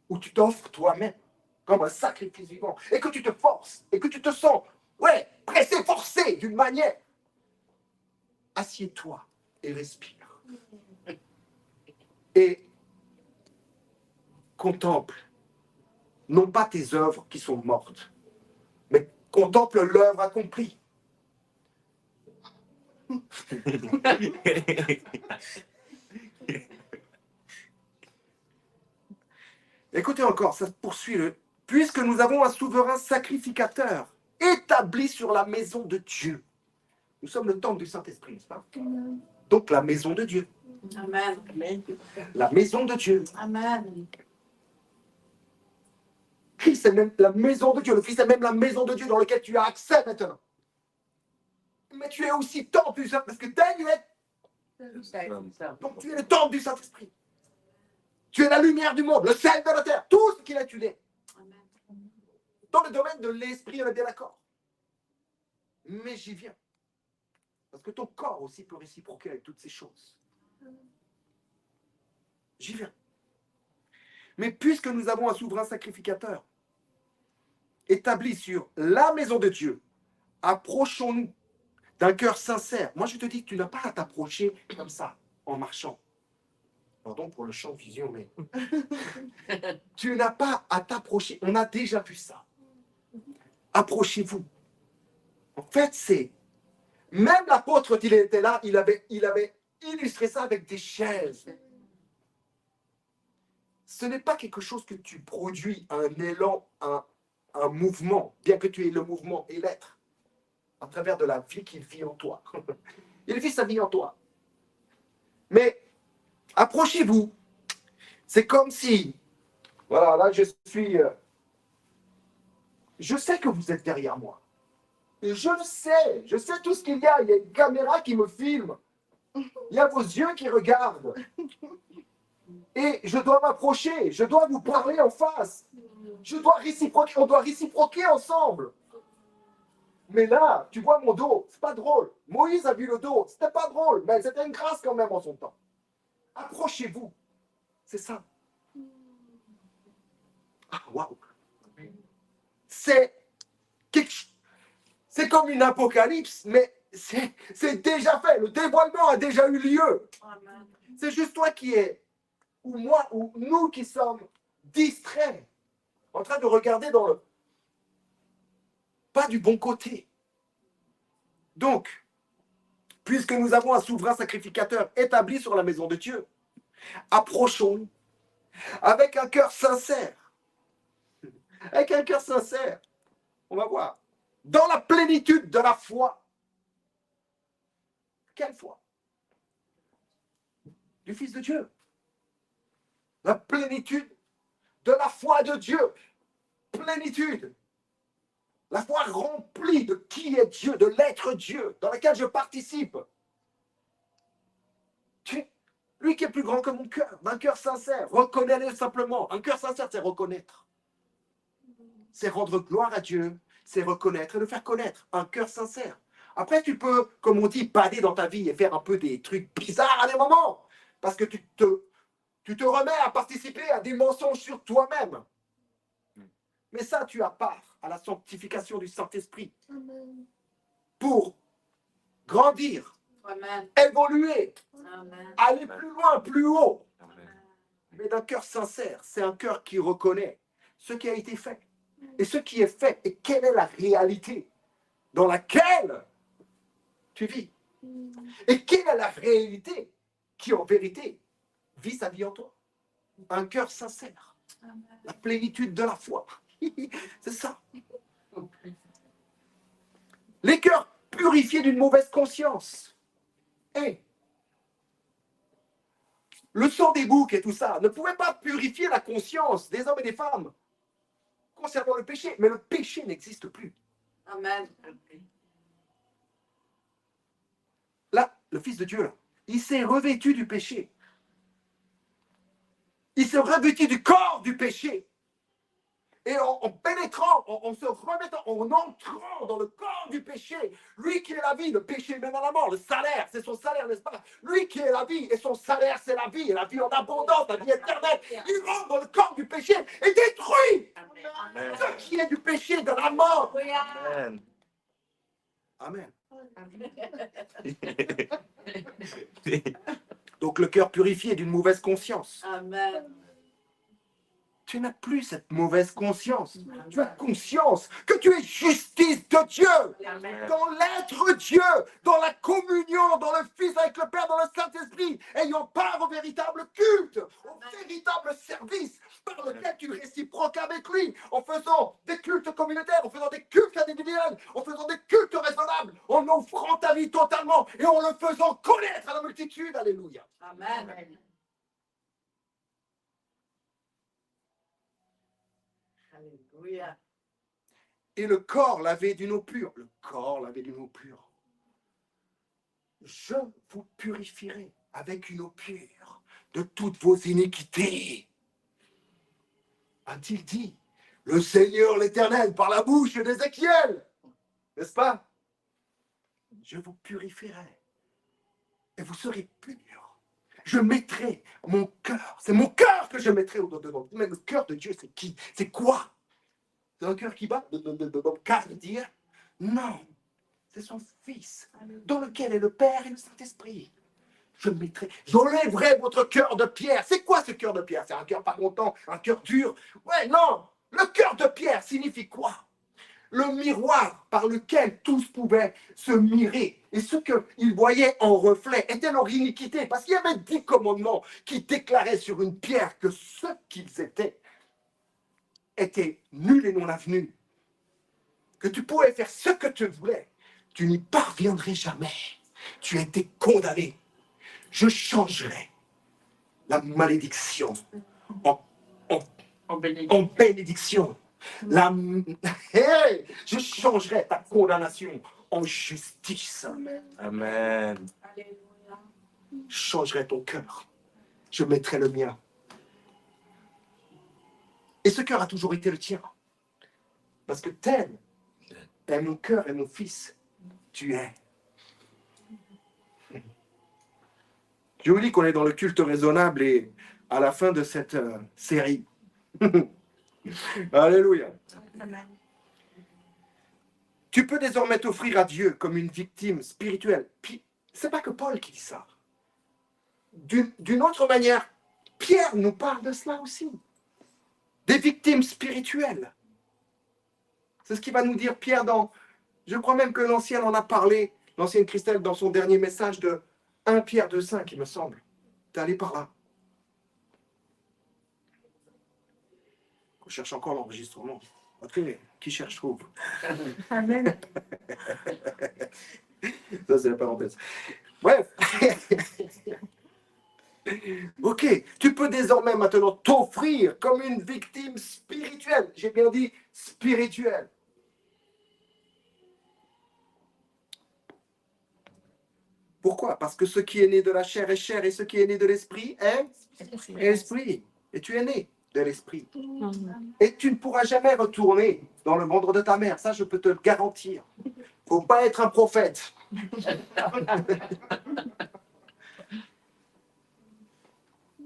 où tu t'offres toi-même comme un sacrifice vivant, et que tu te forces, et que tu te sens, pressé, forcé d'une manière, assieds-toi et respire. Et contemple, non pas tes œuvres qui sont mortes, mais contemple l'œuvre accomplie. Écoutez encore, ça se poursuit. Puisque nous avons un souverain sacrificateur établi sur la maison de Dieu. Nous sommes le temple du Saint-Esprit, n'est-ce pas? Donc la maison de Dieu. Amen. La maison de Dieu. Amen. Christ est même la maison de Dieu. Le Fils est même la maison de Dieu dans laquelle tu as accès maintenant. Mais tu es aussi temple du Saint-Esprit, parce que tel est. Donc tu es le temple du Saint-Esprit. Tu es la lumière du monde, le sel de la terre, tout ce qu'il a tué. Amen. Dans le domaine de l'esprit, on est bien d'accord. Mais j'y viens. Parce que ton corps aussi peut réciproquer avec toutes ces choses. J'y viens. Mais puisque nous avons un souverain sacrificateur établi sur la maison de Dieu, approchons-nous d'un cœur sincère. Moi, je te dis que tu n'as pas à t'approcher comme ça, en marchant. Pardon pour le champ vision, mais tu n'as pas à t'approcher. On a déjà vu ça. Approchez-vous. En fait, c'est... Même l'apôtre, quand il était là, il avait illustré ça avec des chaises. Ce n'est pas quelque chose que tu produis, un élan, un mouvement, bien que tu aies le mouvement et l'être, à travers de la vie qu'il vit en toi. Il vit sa vie en toi. Mais approchez-vous. C'est comme si, voilà, là je suis... je sais que vous êtes derrière moi. Je sais tout ce qu'il y a. Il y a une caméra qui me filme. Il y a vos yeux qui regardent. Et je dois m'approcher. Je dois vous parler en face. Je dois réciproquer. On doit réciproquer ensemble. Mais là, tu vois mon dos. C'est pas drôle. Moïse a vu le dos. C'était pas drôle. Mais c'était une grâce quand même en son temps. Approchez-vous. C'est ça. Ah, waouh. C'est quelque chose. C'est comme une apocalypse, mais c'est déjà fait. Le dévoilement a déjà eu lieu. Amen. C'est juste toi qui es, ou moi, ou nous qui sommes distraits, en train de regarder dans le... pas du bon côté. Donc, puisque nous avons un souverain sacrificateur établi sur la maison de Dieu, approchons-nous avec un cœur sincère. Avec un cœur sincère. On va voir. Dans la plénitude de la foi. Quelle foi? Du Fils de Dieu. La plénitude de la foi de Dieu. Plénitude. La foi remplie de qui est Dieu, de l'être Dieu, dans laquelle je participe. Lui qui est plus grand que mon cœur, d'un cœur sincère, reconnais-le simplement. Un cœur sincère, c'est reconnaître. C'est rendre gloire à Dieu, c'est reconnaître et le faire connaître. Un cœur sincère. Après, tu peux, comme on dit, bader dans ta vie et faire un peu des trucs bizarres à des moments. Parce que tu te remets à participer à des mensonges sur toi-même. Mais ça, tu as part à la sanctification du Saint-Esprit. Pour grandir, Amen. évoluer, Amen. aller plus loin, plus haut. Amen. Mais d'un cœur sincère, c'est un cœur qui reconnaît ce qui a été fait. Et ce qui est fait, et quelle est la réalité dans laquelle tu vis. Et quelle est la réalité qui, en vérité, vit sa vie en toi. Un cœur sincère. Amen. La plénitude de la foi. C'est ça. Les cœurs purifiés d'une mauvaise conscience. Et le sang des boucs et tout ça ne pouvait pas purifier la conscience des hommes et des femmes concernant le péché. Mais le péché n'existe plus. Amen. Là, le Fils de Dieu, là, il s'est revêtu du péché. Il s'est revêtu du corps du péché. Et en pénétrant, en se remettant, en entrant dans le corps du péché, lui qui est la vie, le péché mène à la mort, le salaire, c'est son salaire, n'est-ce pas? Lui qui est la vie, et son salaire, c'est la vie, et la vie en abondance, la vie éternelle. Il rentre dans le corps du péché et détruit Amen. ce qui est du péché, de la mort. Amen. Amen. Donc le cœur purifié d'une mauvaise conscience. Amen. Tu n'as plus cette mauvaise conscience. Tu as conscience que tu es justice de Dieu. Amen. Dans l'être Dieu, dans la communion, dans le Fils avec le Père, dans le Saint-Esprit, ayant part au véritable culte, au véritable service par lequel tu réciproques avec lui, en faisant des cultes communautaires, en faisant des cultes individuels, en faisant des cultes raisonnables, en offrant ta vie totalement et en le faisant connaître à la multitude. Alléluia. Amen. Alléluia. Et le corps lavé d'une eau pure. Le corps lavé d'une eau pure. Je vous purifierai avec une eau pure de toutes vos iniquités. A-t-il dit le Seigneur l'Éternel par la bouche d'Ézéchiel? N'est-ce pas? Je vous purifierai et vous serez purs. Je mettrai mon cœur. C'est mon cœur que je mettrai au-dedans. Mais le cœur de Dieu, c'est qui? C'est quoi? C'est un cœur qui bat de dire non. C'est son Fils, dans lequel est le Père et le Saint-Esprit. J'enlèverai votre cœur de pierre. C'est quoi ce cœur de pierre? C'est un cœur pas content, un cœur dur? Ouais, non. Le cœur de pierre signifie quoi? Le miroir par lequel tous pouvaient se mirer. Et ce qu'ils voyaient en reflet était leur iniquité. Parce qu'il y avait 10 commandements qui déclaraient sur une pierre que ce qu'ils étaient nuls et non avenus. Que tu pouvais faire ce que tu voulais. Tu n'y parviendrais jamais. Tu as été condamné. Je changerai la malédiction en bénédiction. Hey, je changerai ta condamnation en justice. Amen. Alléluia. Je changerai ton cœur. Je mettrai le mien. Et ce cœur a toujours été le tien. Parce que tel est mon cœur et mon fils. Tu es. Je vous dis qu'on est dans le culte raisonnable et à la fin de cette série. Alléluia. Amen. Tu peux désormais t'offrir à Dieu comme une victime spirituelle. Puis, c'est pas que Paul qui dit ça. D'une autre manière, Pierre nous parle de cela aussi. Des victimes spirituelles. C'est ce qu'il va nous dire Pierre dans... Je crois même que l'ancienne en a parlé, l'ancienne Christelle, dans son dernier message de 1 Pierre 2,5, il me semble. T'es allé par là. On cherche encore l'enregistrement. Ok, qui cherche trouve. Amen. Ça, c'est la parenthèse. Bref. Ok, tu peux désormais maintenant t'offrir comme une victime spirituelle. J'ai bien dit spirituelle. Pourquoi? Parce que ce qui est né de la chair est chair et ce qui est né de l'esprit est esprit. Et tu es né de l'esprit. Et tu ne pourras jamais retourner dans le ventre de ta mère. Ça, je peux te le garantir. Faut pas être un prophète.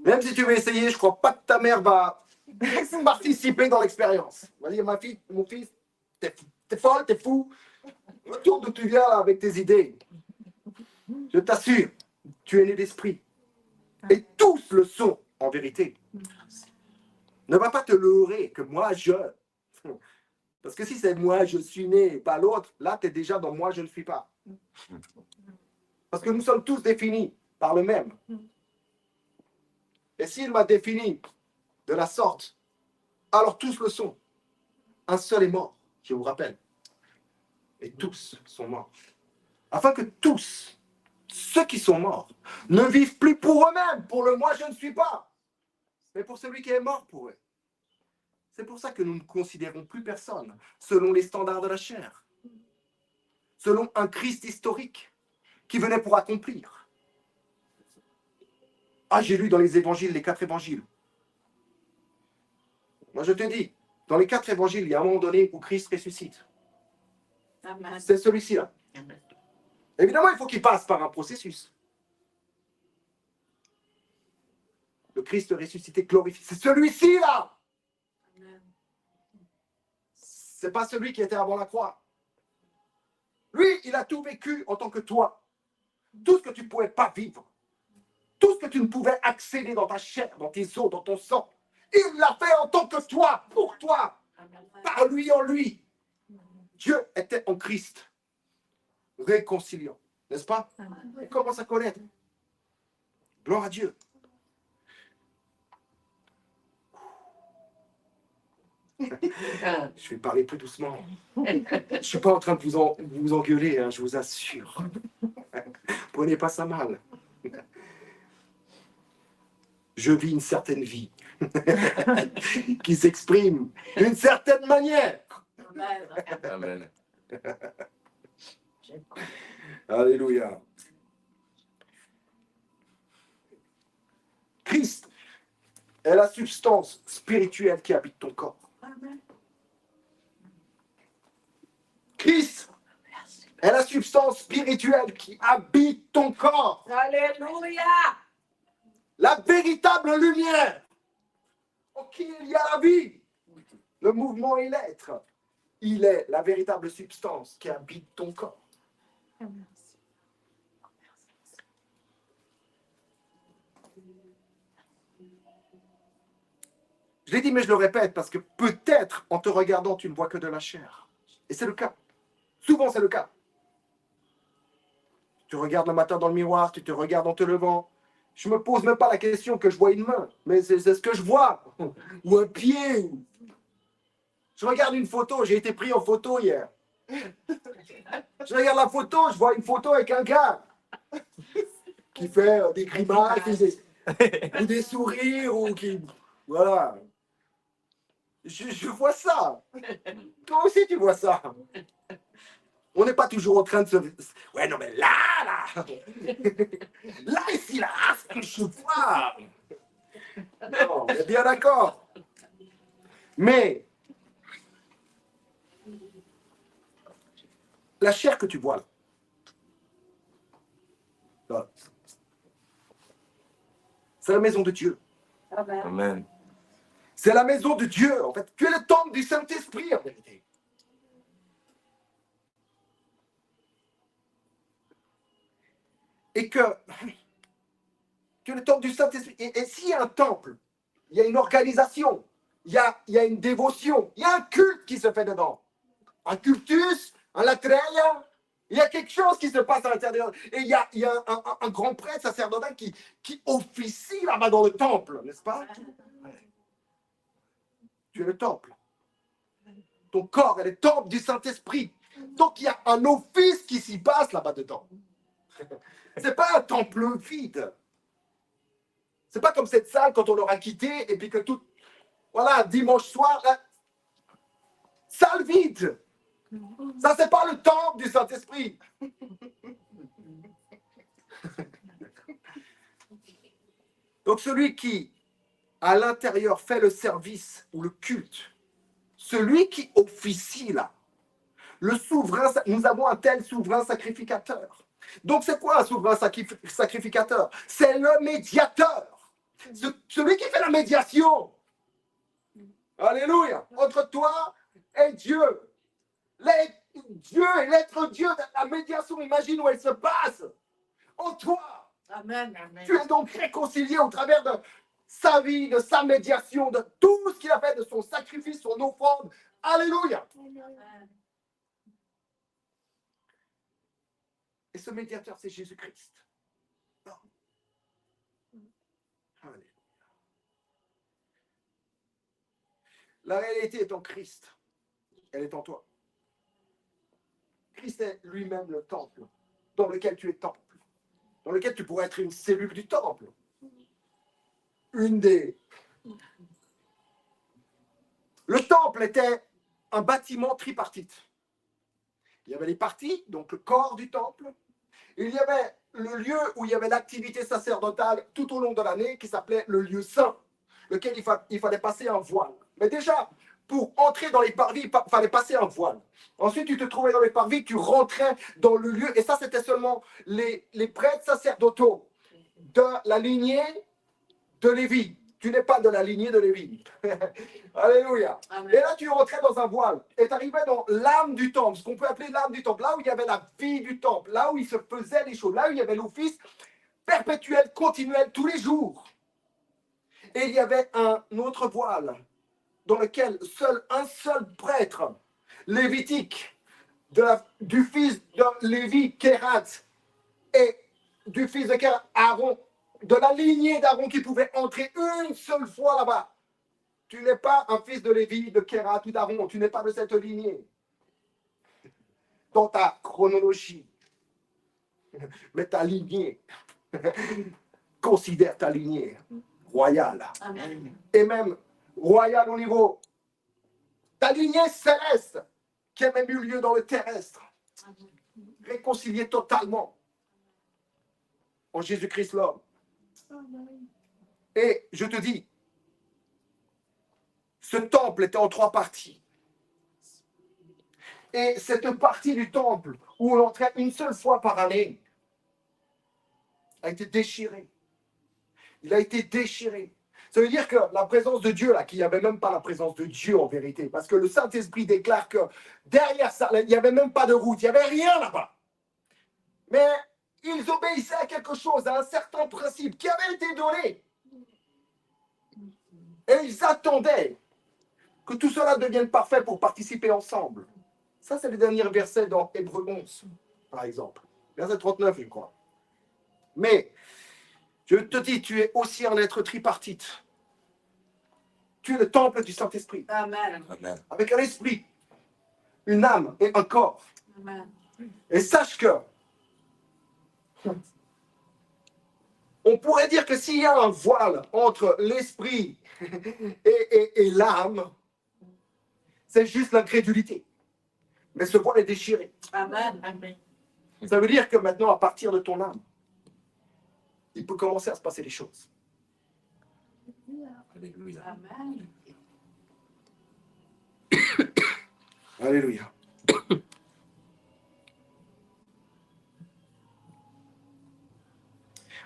Même si tu veux essayer, je crois pas que ta mère va participer dans l'expérience. Vas-y, ma fille, mon fils, t'es folle, t'es fou. Retourne d'où tu viens là, avec tes idées. Je t'assure, tu es né d'esprit. Et tous le sont, en vérité. Ne va pas te leurrer que moi, je... Parce que si c'est moi, je suis né, et pas l'autre, là, tu es déjà dans moi, je ne suis pas. Parce que nous sommes tous définis par le même. Et s'il m'a défini de la sorte, alors tous le sont. Un seul est mort, je vous rappelle. Et tous sont morts. Afin que tous, ceux qui sont morts, ne vivent plus pour eux-mêmes, pour le moi, je ne suis pas, mais pour celui qui est mort pour eux. C'est pour ça que nous ne considérons plus personne selon les standards de la chair, selon un Christ historique qui venait pour accomplir. Ah, j'ai lu dans les évangiles, les 4 évangiles. Moi, je te dis, dans les 4 évangiles, il y a un moment donné où Christ ressuscite. Amen. C'est celui-ci-là. Évidemment, il faut qu'il passe par un processus. Le Christ ressuscité glorifié. C'est celui-ci-là. Amen. C'est pas celui qui était avant la croix. Lui, il a tout vécu en tant que toi. Tout ce que tu ne pouvais pas vivre. Tout ce que tu ne pouvais accéder dans ta chair, dans tes os, dans ton sang. Il l'a fait en tant que toi, pour toi, Amen. par lui en lui. Dieu était en Christ, réconciliant. N'est-ce pas? Il commence à connaître. Gloire à Dieu. Je vais parler plus doucement. Je ne suis pas en train de vous engueuler, hein, je vous assure. Prenez pas ça mal. Je vis une certaine vie qui s'exprime d'une certaine manière. Amen. Amen. Alléluia. Christ est la substance spirituelle qui habite ton corps. Amen. Christ est la substance spirituelle qui habite ton corps. Alléluia. La véritable lumière en qui il y a la vie, le mouvement et l'être. Il est la véritable substance qui habite ton corps. Je l'ai dit, mais je le répète, parce que peut-être en te regardant, tu ne vois que de la chair. Et c'est le cas. Souvent, c'est le cas. Tu regardes le matin dans le miroir, tu te regardes en te levant. Je ne me pose même pas la question que je vois une main, mais c'est ce que je vois. Ou un pied. Je regarde une photo, j'ai été pris en photo hier. Je regarde la photo, je vois une photo avec un gars qui fait des grimaces, ou des sourires, ou qui... Voilà. Je vois ça. Toi aussi, tu vois ça. On n'est pas toujours en train de se... Ouais, non, mais là, là, ici, là, ce que je vois. Non, on est bien d'accord. Mais la chair que tu vois là, c'est la maison de Dieu. Amen. Amen. C'est la maison de Dieu, en fait. Tu es le temple du Saint-Esprit, en vérité. Et que tu es le temple du Saint-Esprit. Et s'il y a un temple, il y a une organisation, il y a une dévotion, il y a un culte qui se fait dedans. Un cultus, un latreia, il y a quelque chose qui se passe à l'intérieur. Et il y a un grand prêtre sacerdotal qui officie là-bas dans le temple, n'est-ce pas? Tu es le temple. Ton corps est le temple du Saint-Esprit. Donc, il y a un office qui s'y passe là-bas dedans. Ce n'est pas un temple vide. Ce n'est pas comme cette salle quand on l'aura quitté et puis que tout... Voilà, dimanche soir, là, salle vide. Ça, c'est pas le temple du Saint-Esprit. Donc, celui qui, à l'intérieur, fait le service ou le culte, celui qui officie là, le souverain, nous avons un tel souverain sacrificateur. Donc, c'est quoi un souverain sacrificateur? C'est le médiateur. Celui qui fait la médiation. Alléluia. Entre toi et Dieu. Dieu et l'être Dieu, la médiation, imagine où elle se passe. En toi. Amen. Tu es donc réconcilié au travers de sa vie, de sa médiation, de tout ce qu'il a fait, de son sacrifice, son offrande. Alléluia. Amen. Et ce médiateur, c'est Jésus-Christ. Alléluia. La réalité est en Christ. Elle est en toi. Christ est lui-même le temple dans lequel tu es temple, dans lequel tu pourrais être une cellule du temple. Le temple était un bâtiment tripartite. Il y avait les parties, donc le corps du temple. Il y avait le lieu où il y avait l'activité sacerdotale tout au long de l'année qui s'appelait le lieu saint, lequel il fallait passer un voile. Mais déjà, pour entrer dans les parvis, il fallait passer un voile. Ensuite, tu te trouvais dans les parvis, tu rentrais dans le lieu, et ça, c'était seulement les prêtres sacerdotaux de la lignée de Lévi. Tu n'es pas de la lignée de Lévi. Alléluia. Amen. Et là, tu rentrais dans un voile, et tu arrivais dans l'âme du temple, ce qu'on peut appeler l'âme du temple, là où il y avait la vie du temple, là où il se faisait les choses, là où il y avait l'office perpétuel, continuel, tous les jours. Et il y avait un autre voile, dans lequel un seul prêtre lévitique du fils de Lévi, Kérat, et du fils de Kérat, Aaron, de la lignée d'Aaron qui pouvait entrer une seule fois là-bas. Tu n'es pas un fils de Lévi, de Kérat ou d'Aaron, tu n'es pas de cette lignée. Dans ta chronologie, mais ta lignée, considère ta lignée royale. Amen. Et même royale au niveau ta lignée céleste qui a même eu lieu dans le terrestre, réconciliée totalement en Jésus-Christ l'homme. Et je te dis, ce temple était en 3 parties. Et cette partie du temple où on entrait une seule fois par année a été déchirée. Il a été déchiré. Ça veut dire que la présence de Dieu, là, qu'il n'y avait même pas la présence de Dieu en vérité, parce que le Saint-Esprit déclare que derrière ça, il n'y avait même pas de route, il n'y avait rien là-bas. Mais ils obéissaient à quelque chose, à un certain principe qui avait été donné. Et ils attendaient que tout cela devienne parfait pour participer ensemble. Ça, c'est le dernier verset dans Hébreux 11, par exemple. Verset 39, je crois. Mais, je te dis, tu es aussi un être tripartite. Tu es le temple du Saint-Esprit, Amen. Amen. avec un esprit, une âme et un corps. Amen. Et sache que, on pourrait dire que s'il y a un voile entre l'esprit et l'âme, c'est juste l'incrédulité. Mais ce voile est déchiré. Amen. Amen. Ça veut dire que maintenant, à partir de ton âme, il peut commencer à se passer des choses. Alléluia. Amen. Alléluia.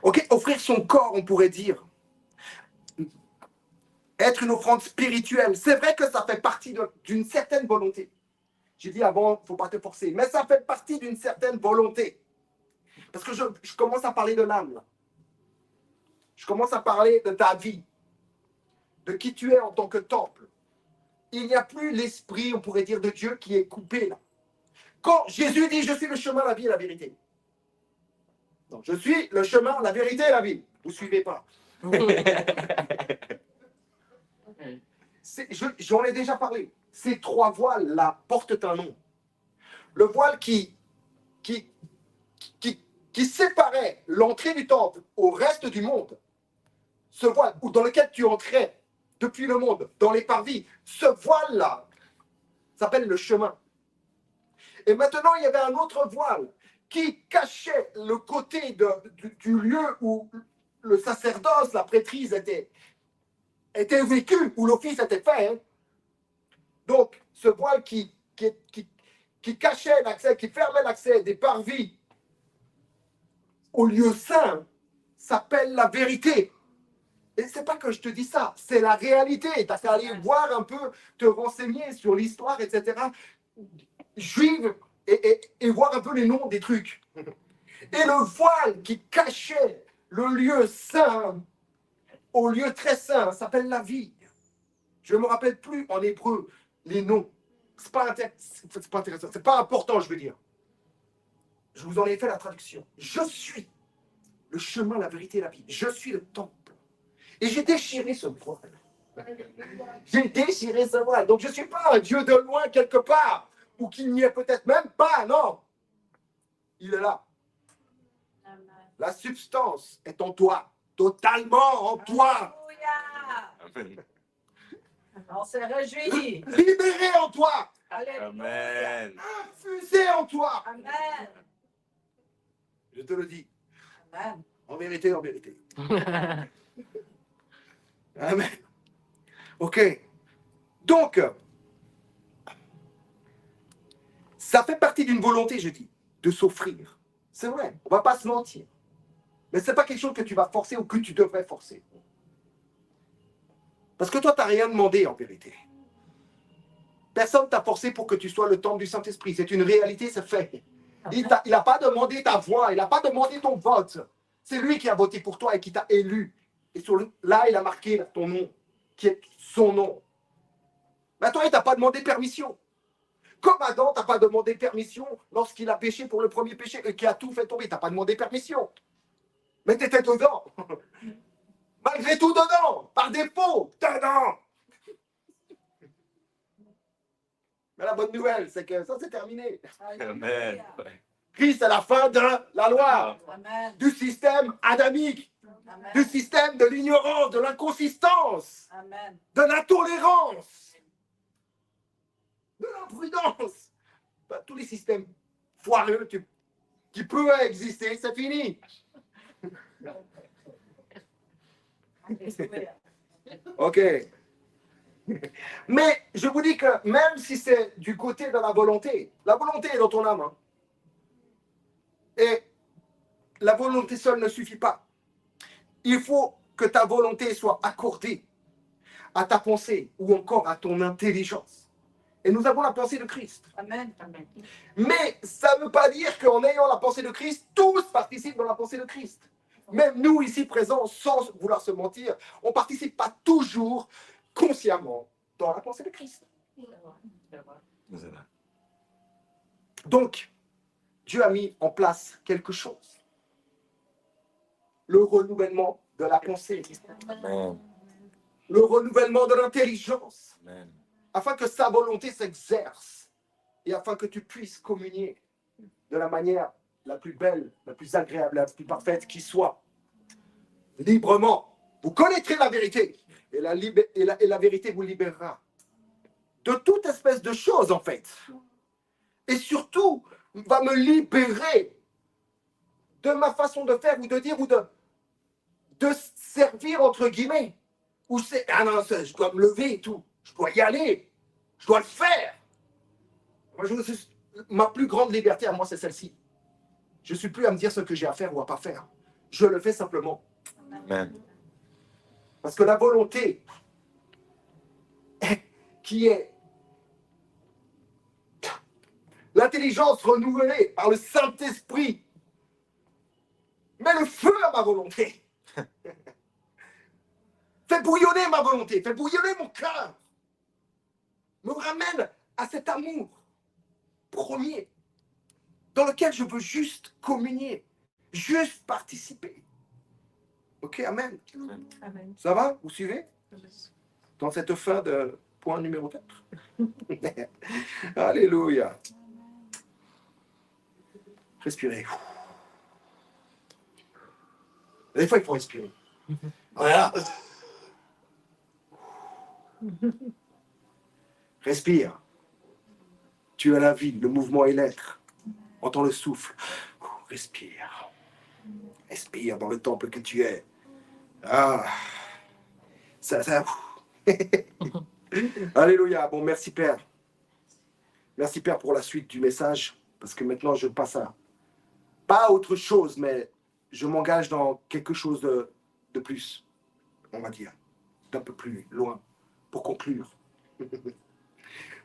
Ok, offrir son corps, on pourrait dire. Être une offrande spirituelle. C'est vrai que ça fait partie d'une certaine volonté. J'ai dit avant, il ne faut pas te forcer. Mais ça fait partie d'une certaine volonté. Parce que je commence à parler de l'âme, là. Je commence à parler de ta vie. De qui tu es en tant que temple. Il n'y a plus l'esprit, on pourrait dire, de Dieu qui est coupé, là. Quand Jésus dit, je suis le chemin, la vie et la vérité. Donc, je suis le chemin, la vérité et la vie. Vous ne suivez pas. J'en ai déjà parlé. Ces trois voiles-là portent un nom. Le voile qui séparait l'entrée du temple au reste du monde, ce voile ou dans lequel tu entrais depuis le monde, dans les parvis, ce voile-là s'appelle le chemin. Et maintenant, il y avait un autre voile qui cachait le côté du lieu où le sacerdoce, la prêtrise était vécue, où l'office était fait. Hein. Donc, ce voile qui cachait l'accès, qui fermait l'accès des parvis au lieu saint, s'appelle la vérité. Et c'est pas que je te dis ça, c'est la réalité. Tu as qu'à aller voir un peu, te renseigner sur l'histoire, etc. Juive, et voir un peu les noms des trucs. Et le voile qui cachait le lieu saint au lieu très saint s'appelle la vie. Je ne me rappelle plus en hébreu les noms. C'est pas intéressant, c'est pas important, je veux dire. Je vous en ai fait la traduction. Je suis le chemin, la vérité et la vie. Je suis le temple. Et j'ai déchiré ce voile. J'ai déchiré ce voile. Donc je ne suis pas un Dieu de loin quelque part, ou qu'il n'y est peut-être même pas, non. Il est là. La substance est en toi, totalement en toi. Alléluia. On se réjouit. Libéré en toi, Amen. infusé en toi. Amen. Je te le dis, Amen. en vérité, en vérité. Amen. Ok. Donc, ça fait partie d'une volonté, je dis, de s'offrir. C'est vrai, on ne va pas se mentir. Mais ce n'est pas quelque chose que tu vas forcer ou que tu devrais forcer. Parce que toi, tu n'as rien demandé en vérité. Personne ne t'a forcé pour que tu sois le temple du Saint-Esprit. C'est une réalité, c'est fait. Il n'a pas demandé ta voix, il n'a pas demandé ton vote. C'est lui qui a voté pour toi et qui t'a élu. Et là, il a marqué ton nom, qui est son nom. Mais toi, il ne t'a pas demandé permission. Comme Adam, tu n'as pas demandé permission lorsqu'il a péché pour le premier péché et qui a tout fait tomber. Tu n'as pas demandé permission. Mais tu étais dedans. Malgré tout dedans. Par défaut, dedans. Mais la bonne nouvelle, c'est que ça, c'est terminé. Amen. Christ est la fin de la loi, Amen. du système adamique, Amen. du système de l'ignorance, de l'inconsistance, Amen. de l'intolérance, de l'imprudence. Ben, tous les systèmes foireux qui peuvent exister, c'est fini. Ok. Mais je vous dis que même si c'est du côté de la volonté est dans ton âme. Hein. Et la volonté seule ne suffit pas. Il faut que ta volonté soit accordée à ta pensée ou encore à ton intelligence. Et nous avons la pensée de Christ. Amen. Amen. Mais ça ne veut pas dire qu'en ayant la pensée de Christ, tous participent dans la pensée de Christ. Même nous ici présents, sans vouloir se mentir, on ne participe pas toujours consciemment dans la pensée de Christ. Donc, Dieu a mis en place quelque chose. Le renouvellement de la pensée. Amen. Le renouvellement de l'intelligence. Amen. Afin que sa volonté s'exerce et afin que tu puisses communier de la manière la plus belle, la plus agréable, la plus parfaite qui soit, librement. Vous connaîtrez la vérité et la vérité vous libérera de toute espèce de choses en fait. Et surtout, va me libérer de ma façon de faire ou de dire ou de servir entre guillemets. Ou c'est, ah non, je dois me lever et tout. Je dois y aller. Je dois le faire. Moi, ma plus grande liberté à moi, c'est celle-ci. Je ne suis plus à me dire ce que j'ai à faire ou à pas faire. Je le fais simplement. Amen. Parce que la volonté qui est l'intelligence renouvelée par le Saint-Esprit met le feu à ma volonté. Fait bouillonner ma volonté, fait bouillonner mon cœur. Me ramène à cet amour premier dans lequel je veux juste communier, juste participer. Ok, amen. Amen. Ça va? Vous suivez? dans cette fin de point numéro 4. Alléluia. Respirez. Des fois, il faut respirer. Voilà. Respire. Tu as la vie, le mouvement et l'être. Entends le souffle. Respire. Respire dans le temple que tu es. Ah. Ça. Alléluia. Bon, merci Père. Merci Père pour la suite du message. Parce que maintenant, je passe à pas autre chose, mais je m'engage dans quelque chose de plus, on va dire, d'un peu plus loin, pour conclure.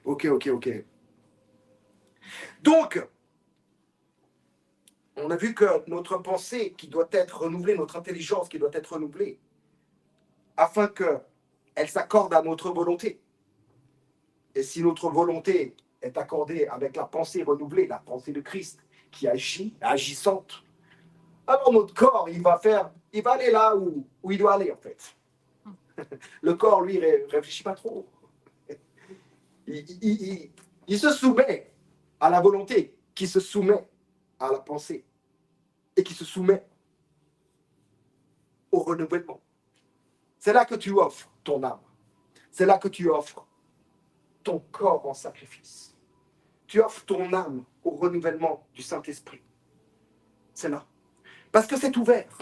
Ok. Donc, on a vu que notre pensée qui doit être renouvelée, notre intelligence qui doit être renouvelée, afin qu'elle s'accorde à notre volonté. Et si notre volonté est accordée avec la pensée renouvelée, la pensée de Christ, qui agit, agissante, alors notre corps, il va aller là où il doit aller, en fait. Le corps, lui, réfléchit pas trop. Il se soumet à la volonté, qui se soumet à la pensée, et qui se soumet au renouvellement. C'est là que tu offres ton âme. C'est là que tu offres ton corps en sacrifice. Tu offres ton âme au renouvellement du Saint-Esprit. C'est là. Parce que c'est ouvert.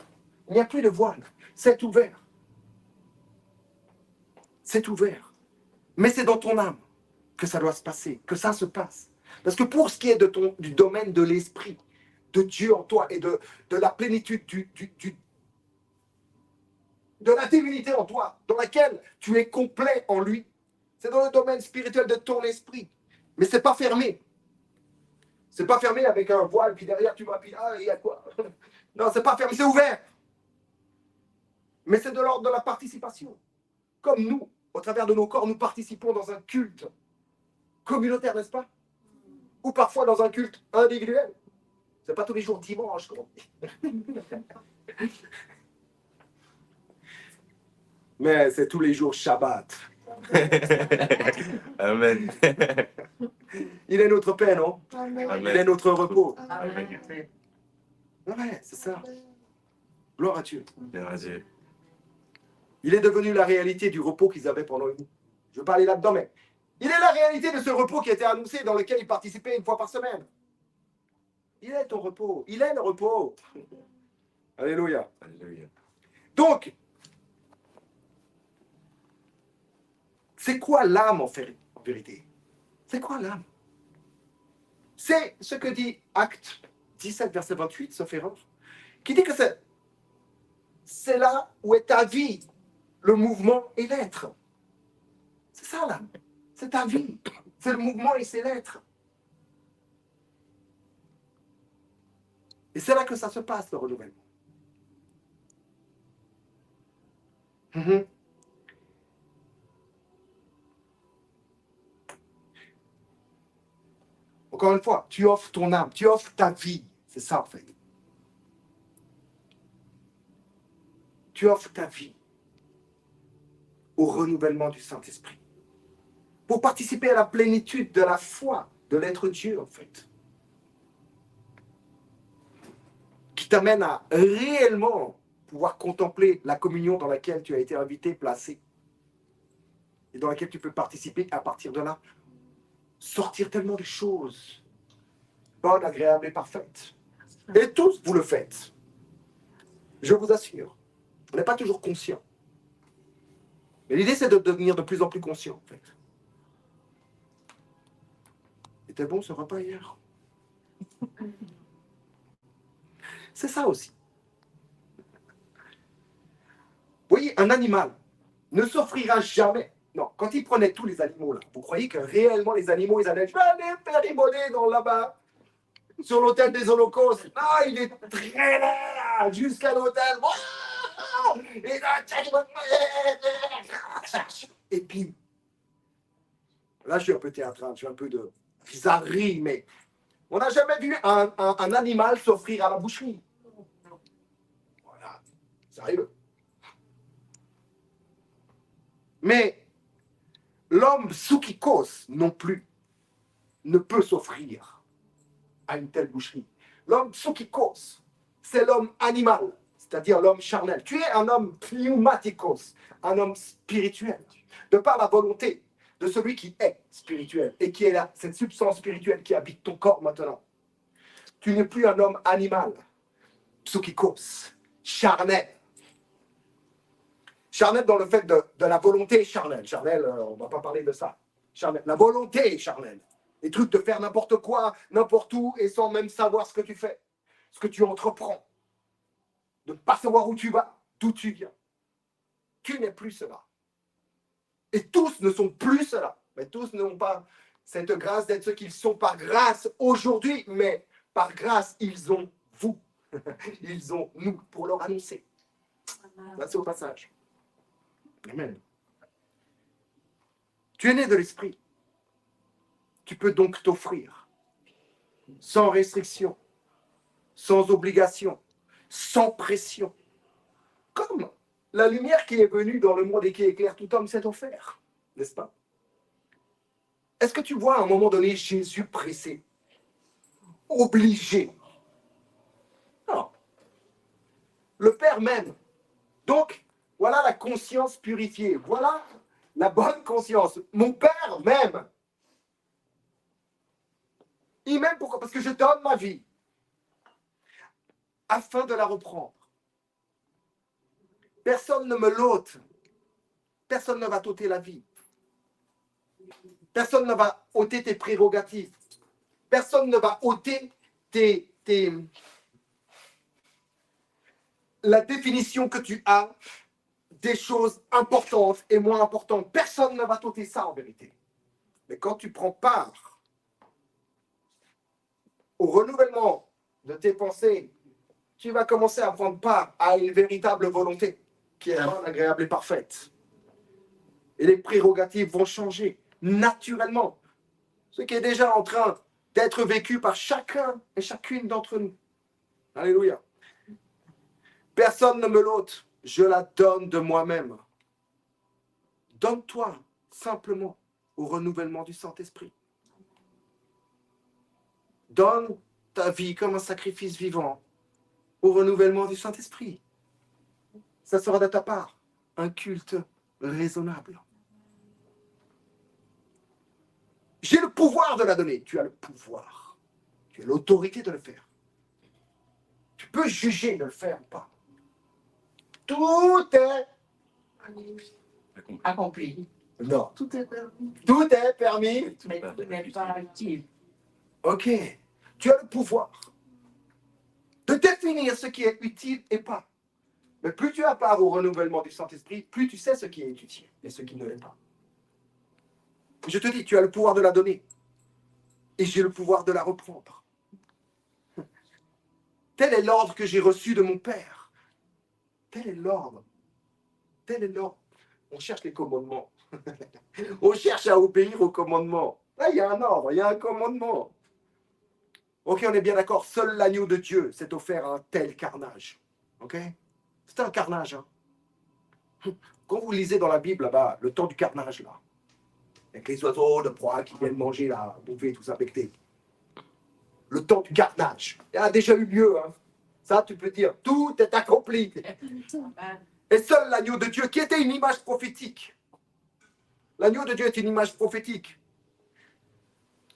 Il n'y a plus de voile. C'est ouvert. C'est ouvert. Mais c'est dans ton âme que ça doit se passer, que ça se passe. Parce que pour ce qui est du domaine de l'esprit, de Dieu en toi et de la plénitude de la divinité en toi, dans laquelle tu es complet en lui, c'est dans le domaine spirituel de ton esprit. Mais c'est pas fermé. C'est pas fermé avec un voile, puis derrière tu vas, puis il y a quoi? Non, c'est pas fermé, c'est ouvert. Mais c'est de l'ordre de la participation. Comme nous, au travers de nos corps, nous participons dans un culte communautaire, n'est-ce pas? Ou parfois dans un culte individuel. C'est pas tous les jours dimanche, comme on dit. Mais c'est tous les jours Shabbat. Amen. Il est notre paix, non? Amen. Il est notre repos. Amen. Ouais, c'est ça. Gloire à Dieu. Gloire à Dieu. Il est devenu la réalité du repos qu'ils avaient pendant une nuit. Je vais pas aller là-dedans, mais il est la réalité de ce repos qui était annoncé, dans lequel ils participaient une fois par semaine. Il est ton repos. Il est le repos. Alléluia. Alléluia. Donc, c'est quoi l'âme en vérité? C'est quoi l'âme? C'est ce que dit Acte 17, verset 28, sauf erreur, qui dit que c'est là où est ta vie, le mouvement et l'être. C'est ça l'âme. C'est ta vie. C'est le mouvement et c'est l'être. Et c'est là que ça se passe, le renouvellement. Encore une fois, tu offres ton âme, tu offres ta vie. C'est ça en fait. Tu offres ta vie au renouvellement du Saint-Esprit. Pour participer à la plénitude de la foi de l'être Dieu en fait. Qui t'amène à réellement pouvoir contempler la communion dans laquelle tu as été invité, placé. Et dans laquelle tu peux participer à partir de là. Sortir tellement de choses bonnes, agréables et parfaites. Et tous, vous le faites. Je vous assure. On n'est pas toujours conscient. Mais l'idée, c'est de devenir de plus en plus conscient, en fait. C'était bon ce repas hier? C'est ça aussi. Vous voyez, un animal ne s'offrira jamais. Non, quand il prenait tous les animaux là, vous croyez que réellement les animaux, ils allaient faire rigoler dans là-bas, sur l'autel des holocaustes? Ah, il est très là, jusqu'à l'autel. Et puis, là, je suis un peu théâtral, je suis un peu de bizarrerie, mais on n'a jamais vu un animal s'offrir à la boucherie. Voilà, ça arrive. Mais L'homme soukikos non plus ne peut s'offrir à une telle boucherie. L'homme soukikos, c'est l'homme animal, c'est-à-dire l'homme charnel. Tu es un homme pneumatikos, un homme spirituel, de par la volonté de celui qui est spirituel et qui est là, cette substance spirituelle qui habite ton corps maintenant. Tu n'es plus un homme animal, psoukikos, charnel. Charnel dans le fait de la volonté charnelle. Charnel, on ne va pas parler de ça. Charnel, la volonté charnelle. Les trucs de faire n'importe quoi, n'importe où, et sans même savoir ce que tu fais, ce que tu entreprends. De ne pas savoir où tu vas, d'où tu viens. Tu n'es plus cela. Et tous ne sont plus cela. Mais tous n'ont pas cette grâce d'être ce qu'ils sont par grâce aujourd'hui, mais par grâce, ils ont vous. Ils ont nous pour leur annoncer. Là, c'est au passage. Amen. Tu es né de l'esprit. Tu peux donc t'offrir sans restriction, sans obligation, sans pression. Comme la lumière qui est venue dans le monde et qui éclaire tout homme s'est offert, n'est-ce pas? Est-ce que tu vois à un moment donné Jésus pressé, obligé? Non. Le Père même. Donc, voilà la conscience purifiée. Voilà la bonne conscience. Mon Père m'aime. Il m'aime pourquoi? Parce que je donne ma vie afin de la reprendre. Personne ne me l'ôte. Personne ne va t'ôter la vie. Personne ne va ôter tes prérogatives. Personne ne va ôter la définition que tu as des choses importantes et moins importantes. Personne ne va t'ôter ça en vérité. Mais quand tu prends part au renouvellement de tes pensées, tu vas commencer à prendre part à une véritable volonté qui est bonne, agréable et parfaite. Et les prérogatives vont changer naturellement. Ce qui est déjà en train d'être vécu par chacun et chacune d'entre nous. Alléluia. Personne ne me l'ôte, je la donne de moi-même. Donne-toi simplement au renouvellement du Saint-Esprit. Donne ta vie comme un sacrifice vivant au renouvellement du Saint-Esprit. Ça sera de ta part un culte raisonnable. J'ai le pouvoir de la donner. Tu as le pouvoir. Tu as l'autorité de le faire. Tu peux juger de le faire ou pas. Tout est Accompli. non. Tout est permis. Tout est permis. Mais tu n'es pas utile. Ok. Tu as le pouvoir de définir ce qui est utile et pas. Mais plus tu as part au renouvellement du Saint-Esprit, plus tu sais ce qui est utile et ce qui ne l'est pas. Je te dis, tu as le pouvoir de la donner. Et j'ai le pouvoir de la reprendre. Tel est l'ordre que j'ai reçu de mon Père. Tel est l'ordre. Tel est l'ordre. On cherche les commandements. On cherche à obéir aux commandements. Là, il y a un ordre, il y a un commandement. Ok, on est bien d'accord. Seul l'agneau de Dieu s'est offert à un tel carnage. Ok? C'est un carnage. Hein? Quand vous lisez dans la Bible, là-bas, le temps du carnage, là, avec les oiseaux de proie qui viennent manger, là, bouffer, tout ça, becter. Le temps du carnage. Il a déjà eu lieu. Hein? Ça, tu peux dire, tout est accompli. Et seul l'agneau de Dieu, qui était une image prophétique. L'agneau de Dieu est une image prophétique.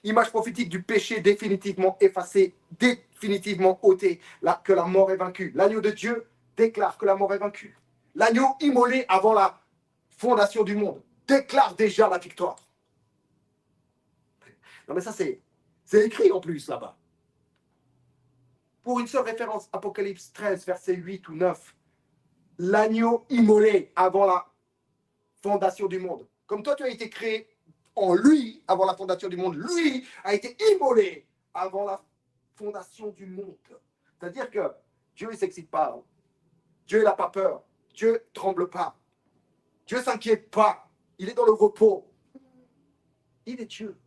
Image prophétique du péché définitivement effacé, définitivement ôté, que la mort est vaincue. L'agneau de Dieu déclare que la mort est vaincue. L'agneau immolé avant la fondation du monde déclare déjà la victoire. Non mais ça c'est écrit en plus là-bas. Pour une seule référence, Apocalypse 13, verset 8 ou 9. L'agneau immolé avant la fondation du monde. Comme toi tu as été créé en lui, avant la fondation du monde, lui a été immolé avant la fondation du monde. C'est-à-dire que Dieu ne s'excite pas. Hein. Dieu n'a pas peur. Dieu ne tremble pas. Dieu ne s'inquiète pas. Il est dans le repos. Il est Dieu.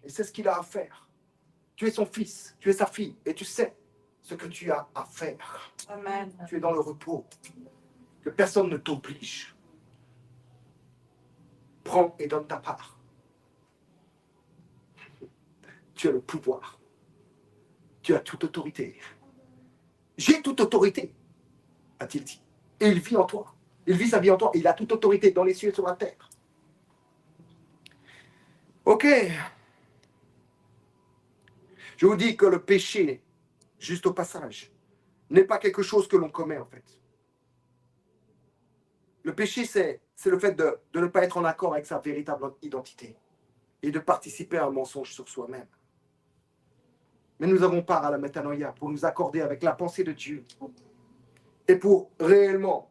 Et c'est ce qu'il a à faire. Tu es son fils, tu es sa fille, et tu sais ce que tu as à faire. Amen. Tu es dans le repos. Que personne ne t'oblige. prends et donne ta part. Tu as le pouvoir. Tu as toute autorité. J'ai toute autorité, a-t-il dit. Et il vit en toi. Il vit sa vie en toi. Il a toute autorité dans les cieux et sur la terre. Ok. Je vous dis que le péché, juste au passage, n'est pas quelque chose que l'on commet en fait. Le péché, c'est le fait de ne pas être en accord avec sa véritable identité et de participer à un mensonge sur soi-même. Mais nous avons part à la métanoïa pour nous accorder avec la pensée de Dieu et pour réellement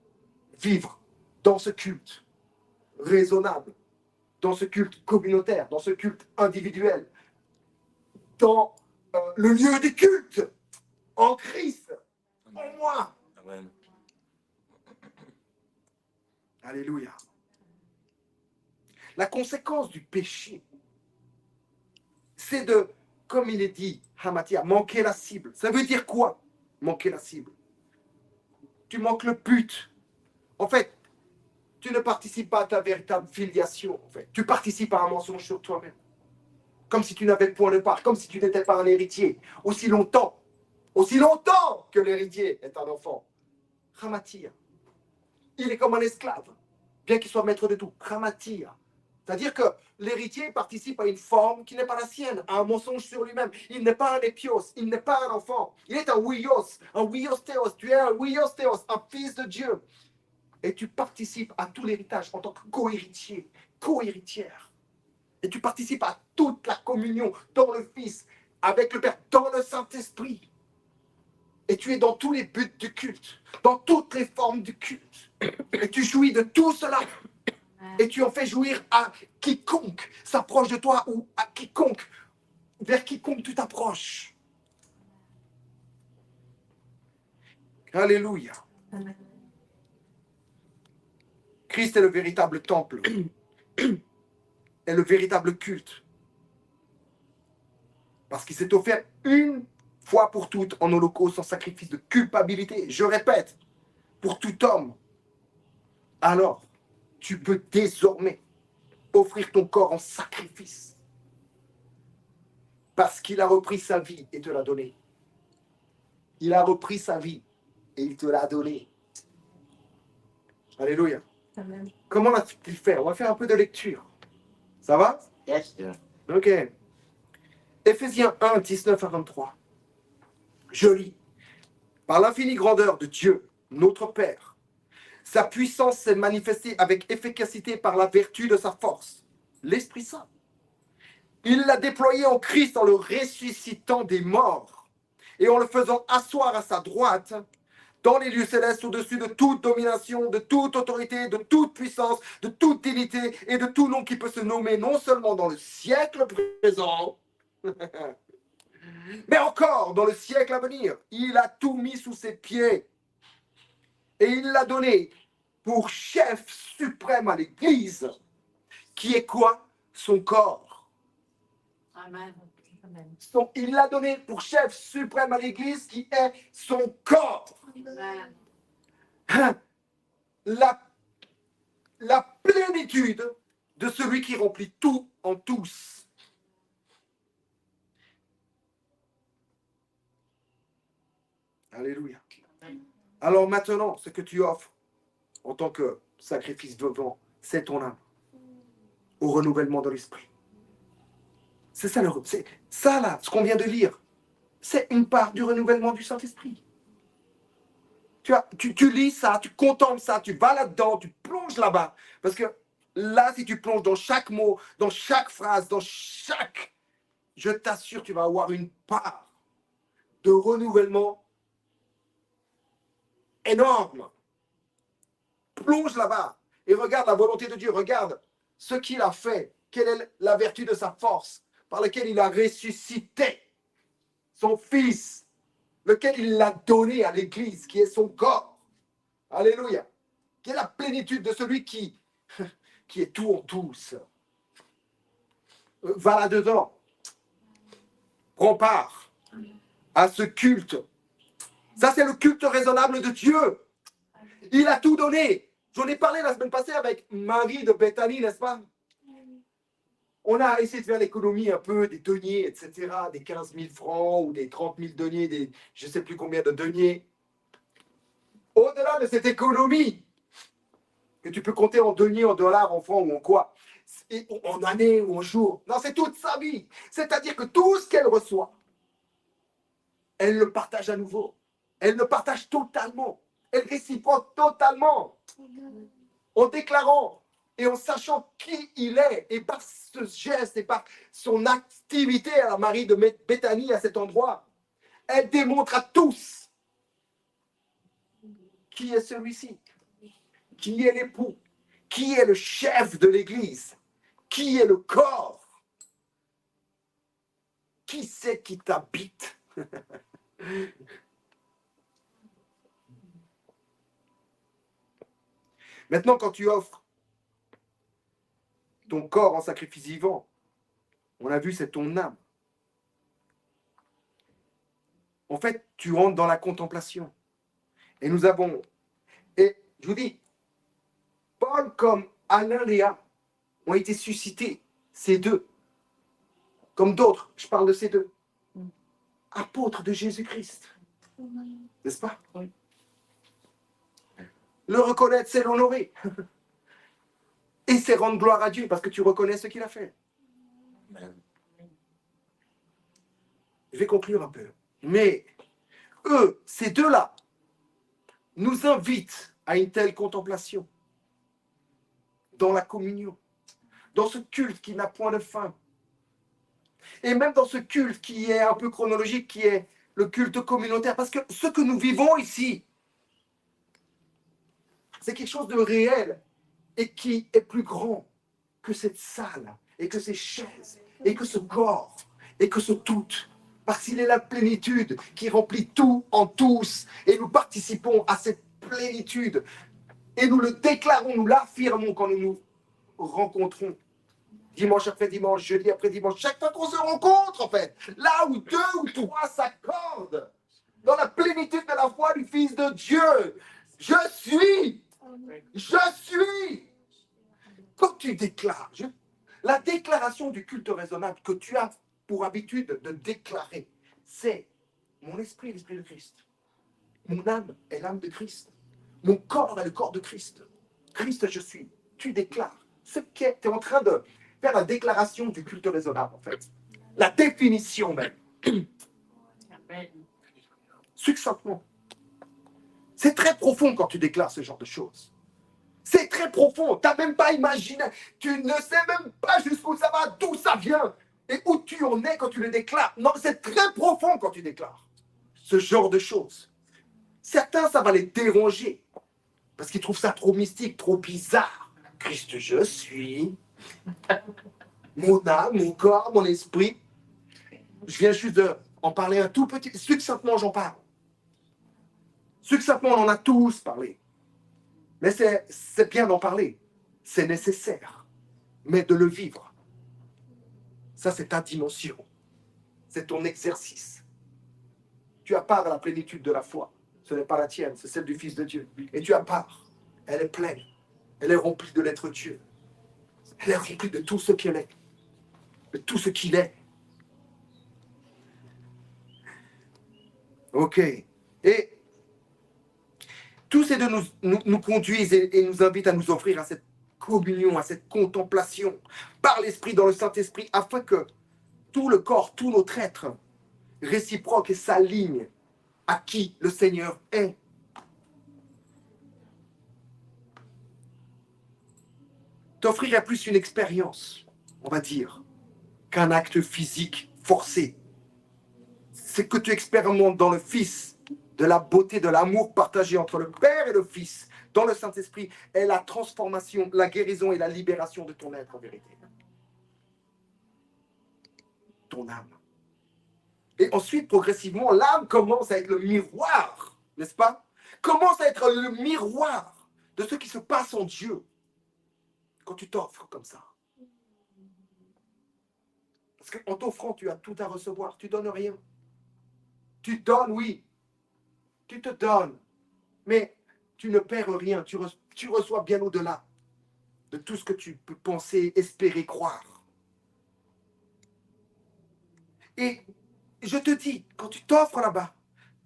vivre dans ce culte raisonnable, dans ce culte communautaire, dans ce culte individuel, dans le lieu du culte, en Christ, en moi. Amen. Alléluia. La conséquence du péché, c'est de, comme il est dit, Hamatia, manquer la cible. Ça veut dire quoi, manquer la cible? Tu manques le but. En fait, tu ne participes pas à ta véritable filiation. En fait. Tu participes à un mensonge sur toi-même. Comme si tu n'avais point de part, comme si tu n'étais pas un héritier. Aussi longtemps que l'héritier est un enfant. Hamatia. Il est comme un esclave, bien qu'il soit maître de tout. Hamatia. C'est-à-dire que l'héritier participe à une forme qui n'est pas la sienne, à un mensonge sur lui-même. Il n'est pas un épios, il n'est pas un enfant. Il est un huios théos. Tu es un huios théos, un fils de Dieu. Et tu participes à tout l'héritage en tant que co-héritier, co-héritière. Et tu participes à toute la communion dans le Fils, avec le Père, dans le Saint-Esprit. Et tu es dans tous les buts du culte, dans toutes les formes du culte. Et tu jouis de tout cela. Et tu en fais jouir à quiconque s'approche de toi ou à quiconque, vers quiconque tu t'approches. Alléluia. Christ est le véritable temple, est le véritable culte. Parce qu'il s'est offert une fois pour toutes en holocauste, en sacrifice de culpabilité. Je répète, pour tout homme. Alors, tu peux désormais offrir ton corps en sacrifice. Parce qu'il a repris sa vie et te l'a donné. Il a repris sa vie et il te l'a donné. Alléluia. Amen. Comment l'a-t-il fait? On va faire un peu de lecture. Ça va? Yes, sir. Ok. Éphésiens 1, 19 à 23. Je lis. Par l'infinie grandeur de Dieu, notre Père, sa puissance s'est manifestée avec efficacité par la vertu de sa force, l'Esprit Saint. Il l'a déployé en Christ en le ressuscitant des morts et en le faisant asseoir à sa droite dans les lieux célestes au-dessus de toute domination, de toute autorité, de toute puissance, de toute dignité et de tout nom qui peut se nommer non seulement dans le siècle présent, mais encore dans le siècle à venir. Il a tout mis sous ses pieds et il l'a donné pour chef suprême à l'Église, qui est quoi? Son corps. Amen. Amen. Il l'a donné pour chef suprême à l'Église, qui est son corps. Amen. La plénitude de celui qui remplit tout en tous. Alléluia. Alors maintenant, ce que tu offres en tant que sacrifice vivant, c'est ton âme au renouvellement de l'esprit. C'est ça, c'est ça là, ce qu'on vient de lire. C'est une part du renouvellement du Saint-Esprit. Tu lis ça, tu contemples ça, tu vas là-dedans, tu plonges là-bas. Parce que là, si tu plonges dans chaque mot, dans chaque phrase, je t'assure, tu vas avoir une part de renouvellement énorme. Plonge là-bas et regarde la volonté de Dieu, regarde ce qu'il a fait, quelle est la vertu de sa force, par laquelle il a ressuscité son Fils, lequel il l'a donné à l'Église, qui est son corps. Alléluia. Qui est la plénitude de celui qui est tout en tous. Va là-dedans. Prends part à ce culte. Ça, c'est le culte raisonnable de Dieu. Il a tout donné. J'en ai parlé la semaine passée avec Marie de Bethanie, n'est-ce pas? On a essayé de faire l'économie un peu des deniers, etc., des 15 000 francs ou des 30 000 deniers, des je ne sais plus combien de deniers. Au-delà de cette économie, que tu peux compter en deniers, en dollars, en francs ou en quoi, en années ou en jours, non, c'est toute sa vie. C'est-à-dire que tout ce qu'elle reçoit, elle le partage à nouveau. Elle le partage totalement. Elle réciproque totalement. En déclarant et en sachant qui il est, et par ce geste et par son activité à la Marie de Béthanie à cet endroit, elle démontre à tous qui est celui-ci, qui est l'époux, qui est le chef de l'Église, qui est le corps, qui c'est qui t'habite. Maintenant, quand tu offres ton corps en sacrifice vivant, on a vu, c'est ton âme. En fait, tu rentres dans la contemplation. Et nous avons, et je vous dis, Paul comme Alain Léa ont été suscités, ces deux, comme d'autres, je parle de ces deux, apôtres de Jésus-Christ. N'est-ce pas? Oui. Le reconnaître, c'est l'honorer. Et c'est rendre gloire à Dieu parce que tu reconnais ce qu'il a fait. Amen. Je vais conclure un peu. Mais eux, ces deux-là, nous invitent à une telle contemplation dans la communion, dans ce culte qui n'a point de fin. Et même dans ce culte qui est un peu chronologique, qui est le culte communautaire. Parce que ce que nous vivons ici, c'est quelque chose de réel et qui est plus grand que cette salle, et que ces chaises, et que ce corps, et que ce tout. Parce qu'il est la plénitude qui remplit tout en tous, et nous participons à cette plénitude. Et nous le déclarons, nous l'affirmons quand nous nous rencontrons. Dimanche après dimanche, jeudi après dimanche, chaque fois qu'on se rencontre, en fait, là où deux ou trois s'accordent, dans la plénitude de la foi du Fils de Dieu, je suis. Quand tu déclares, la déclaration du culte raisonnable que tu as pour habitude de déclarer, c'est mon esprit est l'esprit de Christ. Mon âme est l'âme de Christ. Mon corps est le corps de Christ. Christ, je suis. Tu déclares. Tu es en train de faire la déclaration du culte raisonnable, en fait. La définition même. Succinctement. C'est très profond quand tu déclares ce genre de choses. C'est très profond. Tu n'as même pas imaginé. Tu ne sais même pas jusqu'où ça va, d'où ça vient et où tu en es quand tu le déclares. Non, c'est très profond quand tu déclares ce genre de choses. Certains, ça va les déranger parce qu'ils trouvent ça trop mystique, trop bizarre. Christ, je suis. Mon âme, mon corps, mon esprit. Je viens juste d'en parler un tout petit. Succinctement, j'en parle. Succinctement, on en a tous parlé. Mais c'est bien d'en parler. C'est nécessaire. Mais de le vivre, ça, c'est ta dimension. C'est ton exercice. Tu as part à la plénitude de la foi. Ce n'est pas la tienne, c'est celle du Fils de Dieu. Et tu as part. Elle est pleine. Elle est remplie de l'être Dieu. Elle est remplie de tout ce qu'elle est. De tout ce qu'il est. Ok. Et tous ces deux nous conduisent et nous invitent à nous offrir à cette communion, à cette contemplation par l'Esprit, dans le Saint-Esprit, afin que tout le corps, tout notre être réciproque et s'aligne à qui le Seigneur est. T'offrir est plus une expérience, on va dire, qu'un acte physique forcé. C'est que tu expérimentes dans le Fils de la beauté, de l'amour partagé entre le Père et le Fils, dans le Saint-Esprit, est la transformation, la guérison et la libération de ton être en vérité. Ton âme. Et ensuite, progressivement, l'âme commence à être le miroir, n'est-ce pas? Commence à être le miroir de ce qui se passe en Dieu quand tu t'offres comme ça. Parce qu'en t'offrant, tu as tout à recevoir. Tu donnes rien. Tu donnes, oui. Tu te donnes. Mais tu ne perds rien. Tu reçois bien au-delà de tout ce que tu peux penser, espérer, croire. Et je te dis, quand tu t'offres là-bas,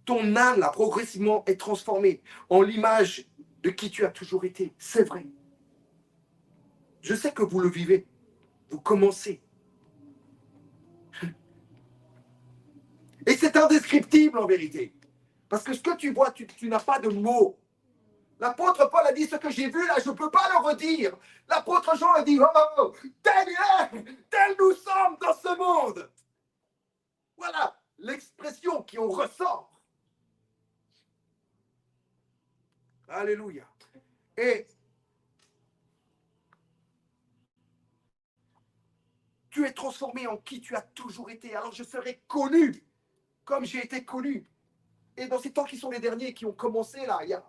ton âme, là, progressivement, est transformée en l'image de qui tu as toujours été. C'est vrai. Je sais que vous le vivez. Vous commencez. Et c'est indescriptible en vérité. Parce que ce que tu vois, tu n'as pas de mots. L'apôtre Paul a dit, ce que j'ai vu là, je ne peux pas le redire. L'apôtre Jean a dit, oh, tel il est, tel nous sommes dans ce monde. Voilà l'expression qui en ressort. Alléluia. Et tu es transformé en qui tu as toujours été. Alors je serai connu comme j'ai été connu. Et dans ces temps qui sont les derniers, qui ont commencé là, il y a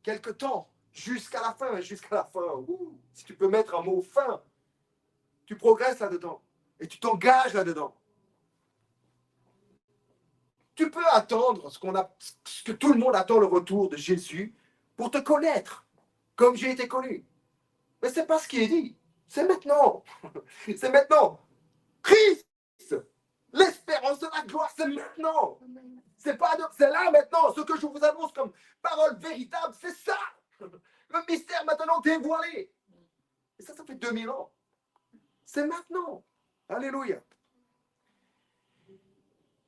quelque temps, jusqu'à la fin, si tu peux mettre un mot fin, tu progresses là-dedans et tu t'engages là-dedans. Tu peux attendre ce que tout le monde attend, le retour de Jésus pour te connaître, comme j'ai été connu. Mais c'est pas ce qui est dit. C'est maintenant. C'est maintenant. Christ, l'espérance de la gloire, c'est maintenant. C'est là maintenant. Ce que je vous annonce comme parole véritable, c'est ça. Le mystère maintenant dévoilé. Et ça fait 2000 ans. C'est maintenant. Alléluia.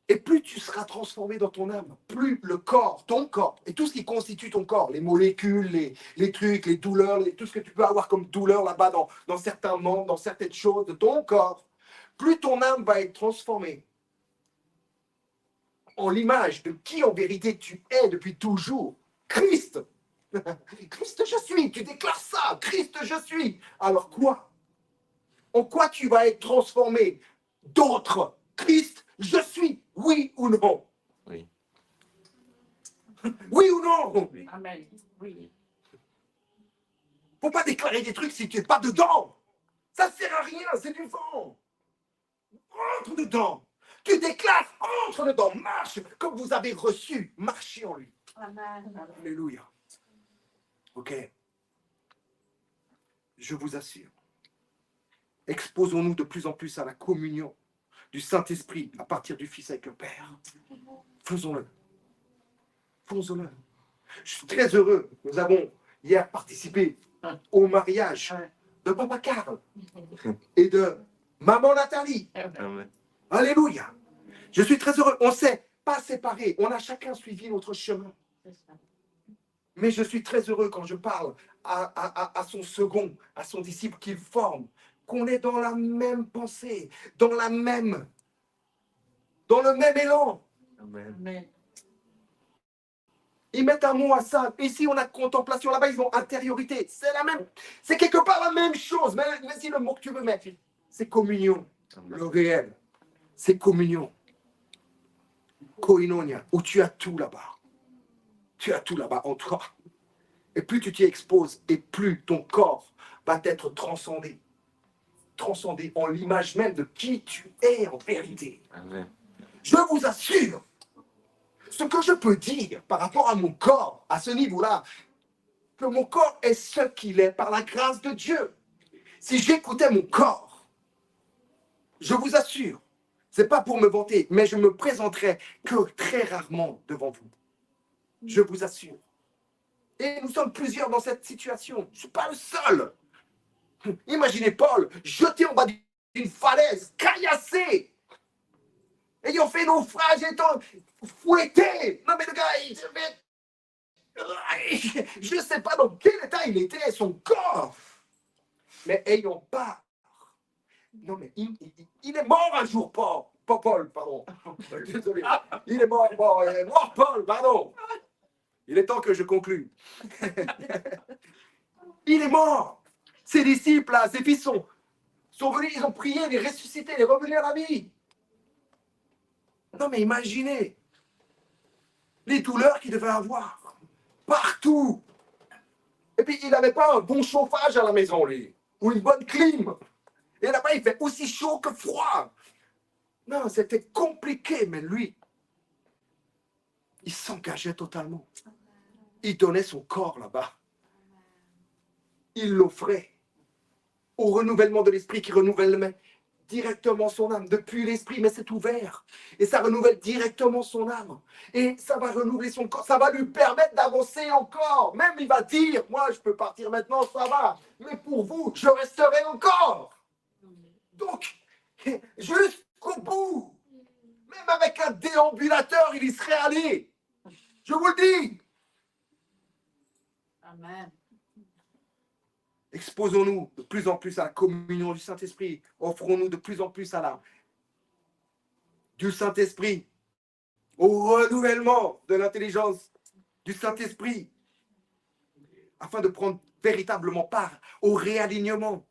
Et plus tu seras transformé dans ton âme, plus le corps, ton corps, et tout ce qui constitue ton corps, les molécules, les trucs, les douleurs, tout ce que tu peux avoir comme douleur là-bas dans certains membres, dans certaines choses de ton corps, plus ton âme va être transformée en l'image de qui en vérité tu es depuis toujours. Christ. Christ je suis. Tu déclares ça. Christ je suis. Alors quoi? En quoi tu vas être transformé? D'autres. Christ je suis. Oui ou non? Oui. Oui ou non? Amen. Oui. Faut pas déclarer des trucs si tu n'es pas dedans. Ça sert à rien, c'est du vent. Entre dedans. Tu déclares, entre dedans, marche comme vous avez reçu, marchez en lui. Amen. Alléluia. Ok. Je vous assure. Exposons-nous de plus en plus à la communion du Saint-Esprit à partir du Fils avec le Père. Faisons-le. Faisons-le. Je suis très heureux. Nous avons hier participé au mariage de Papa Karl et de Maman Nathalie. Amen. Alléluia. Je suis très heureux. On ne s'est pas séparés. On a chacun suivi notre chemin. Mais je suis très heureux quand je parle à son second, à son disciple qu'il forme, qu'on est dans la même pensée, dans le même élan. Amen. Amen. Ils mettent un mot à ça. Ici, on a contemplation. Là-bas, ils ont intériorité. C'est la même. C'est quelque part la même chose. Mais si le mot que tu veux mettre, c'est communion. Le réel. C'est communion. Koinonia. Où tu as tout là-bas. Tu as tout là-bas en toi. Et plus tu t'y exposes, et plus ton corps va être transcendé. Transcendé en l'image même de qui tu es en vérité. Amen. Je vous assure, ce que je peux dire par rapport à mon corps, à ce niveau-là, que mon corps est ce qu'il est par la grâce de Dieu. Si j'écoutais mon corps, je vous assure, c'est pas pour me vanter, mais je me présenterai que très rarement devant vous. Je vous assure. Et nous sommes plusieurs dans cette situation. Je ne suis pas le seul. Imaginez Paul jeté en bas d'une falaise, caillassé, ayant fait naufrage, étant fouetté. Non mais le gars, je ne sais pas dans quel état il était, son corps. Mais ayant part. Non mais il est mort un jour, Paul, pardon. Désolé. Il est mort, Paul, pardon. Il est temps que je conclue. Il est mort. Ses disciples, là, ses fils sont venus, ils ont prié, les ressusciter, les revenus à la vie. Non, mais imaginez les douleurs qu'il devait avoir partout. Et puis, il n'avait pas un bon chauffage à la maison, lui, ou une bonne clim. Et là-bas, il fait aussi chaud que froid. Non, c'était compliqué, mais lui, il s'engageait totalement. Il donnait son corps là-bas. Il l'offrait au renouvellement de l'esprit qui renouvelle directement son âme depuis l'esprit, mais c'est ouvert. Et ça renouvelle directement son âme. Et ça va renouveler son corps, ça va lui permettre d'avancer encore. Même il va dire, moi je peux partir maintenant, ça va. Mais pour vous, je resterai encore. Donc, jusqu'au bout, même avec un déambulateur, il y serait allé. Je vous le dis. Amen. Exposons-nous de plus en plus à la communion du Saint-Esprit. Offrons-nous de plus en plus à la du Saint-Esprit, au renouvellement de l'intelligence du Saint-Esprit, afin de prendre véritablement part au réalignement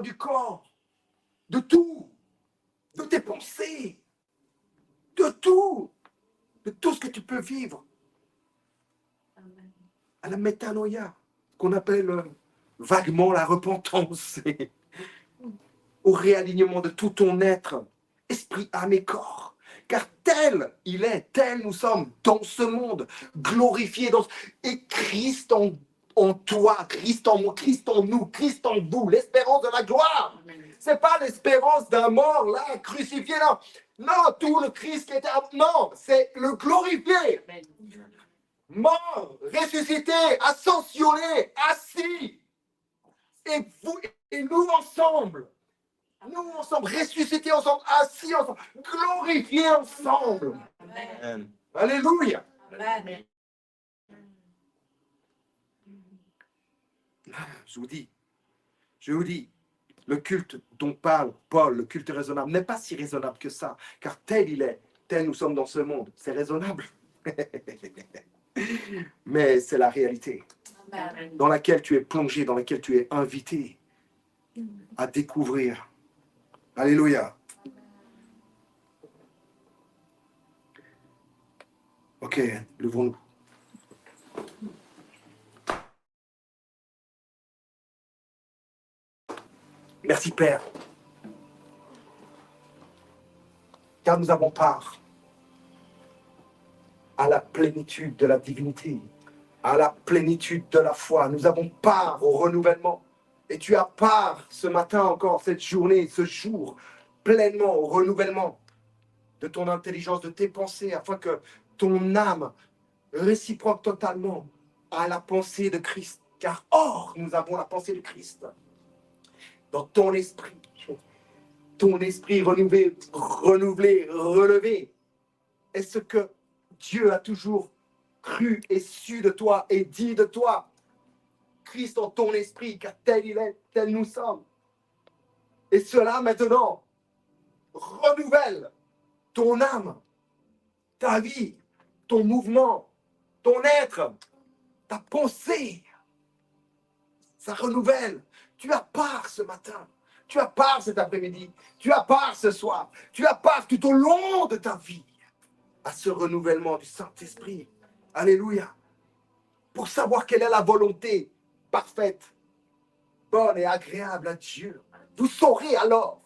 du corps, de tout, de tes pensées, de tout ce que tu peux vivre, Amen. à la métanoïa, qu'on appelle vaguement la repentance, au réalignement de tout ton être, esprit, âme et corps. Car tel il est, tel nous sommes dans ce monde, glorifié et Christ en toi, Christ en moi, Christ en nous, Christ en vous, l'espérance de la gloire. C'est pas l'espérance d'un mort là, crucifié là. Non, tout le Christ qui était... Non, c'est le glorifié. Amen. Mort, ressuscité, ascensionné, assis. Et vous et nous ensemble, ressuscités ensemble, assis ensemble, glorifiés ensemble. Amen. Alléluia. Amen. Je vous dis, le culte dont parle Paul, le culte raisonnable, n'est pas si raisonnable que ça, car tel il est, tel nous sommes dans ce monde, c'est raisonnable. Mais c'est la réalité Amen. dans laquelle tu es plongé, dans laquelle tu es invité à découvrir. Alléluia. Ok, levons-nous. Merci Père, car nous avons part à la plénitude de la divinité, à la plénitude de la foi. Nous avons part au renouvellement. Et tu as part ce matin encore, cette journée, ce jour, pleinement au renouvellement de ton intelligence, de tes pensées, afin que ton âme réciproque totalement à la pensée de Christ. Car or, nous avons la pensée de Christ dans ton esprit renouvelé, relevé, est ce que Dieu a toujours cru et su de toi et dit de toi. Christ en ton esprit, car tel il est, tel nous sommes. Et cela maintenant renouvelle ton âme, ta vie, ton mouvement, ton être, ta pensée. Ça renouvelle. Tu as part ce matin. Tu as part cet après-midi. Tu as part ce soir. Tu as part tout au long de ta vie à ce renouvellement du Saint-Esprit. Alléluia. Pour savoir quelle est la volonté parfaite, bonne et agréable à Dieu. Vous saurez alors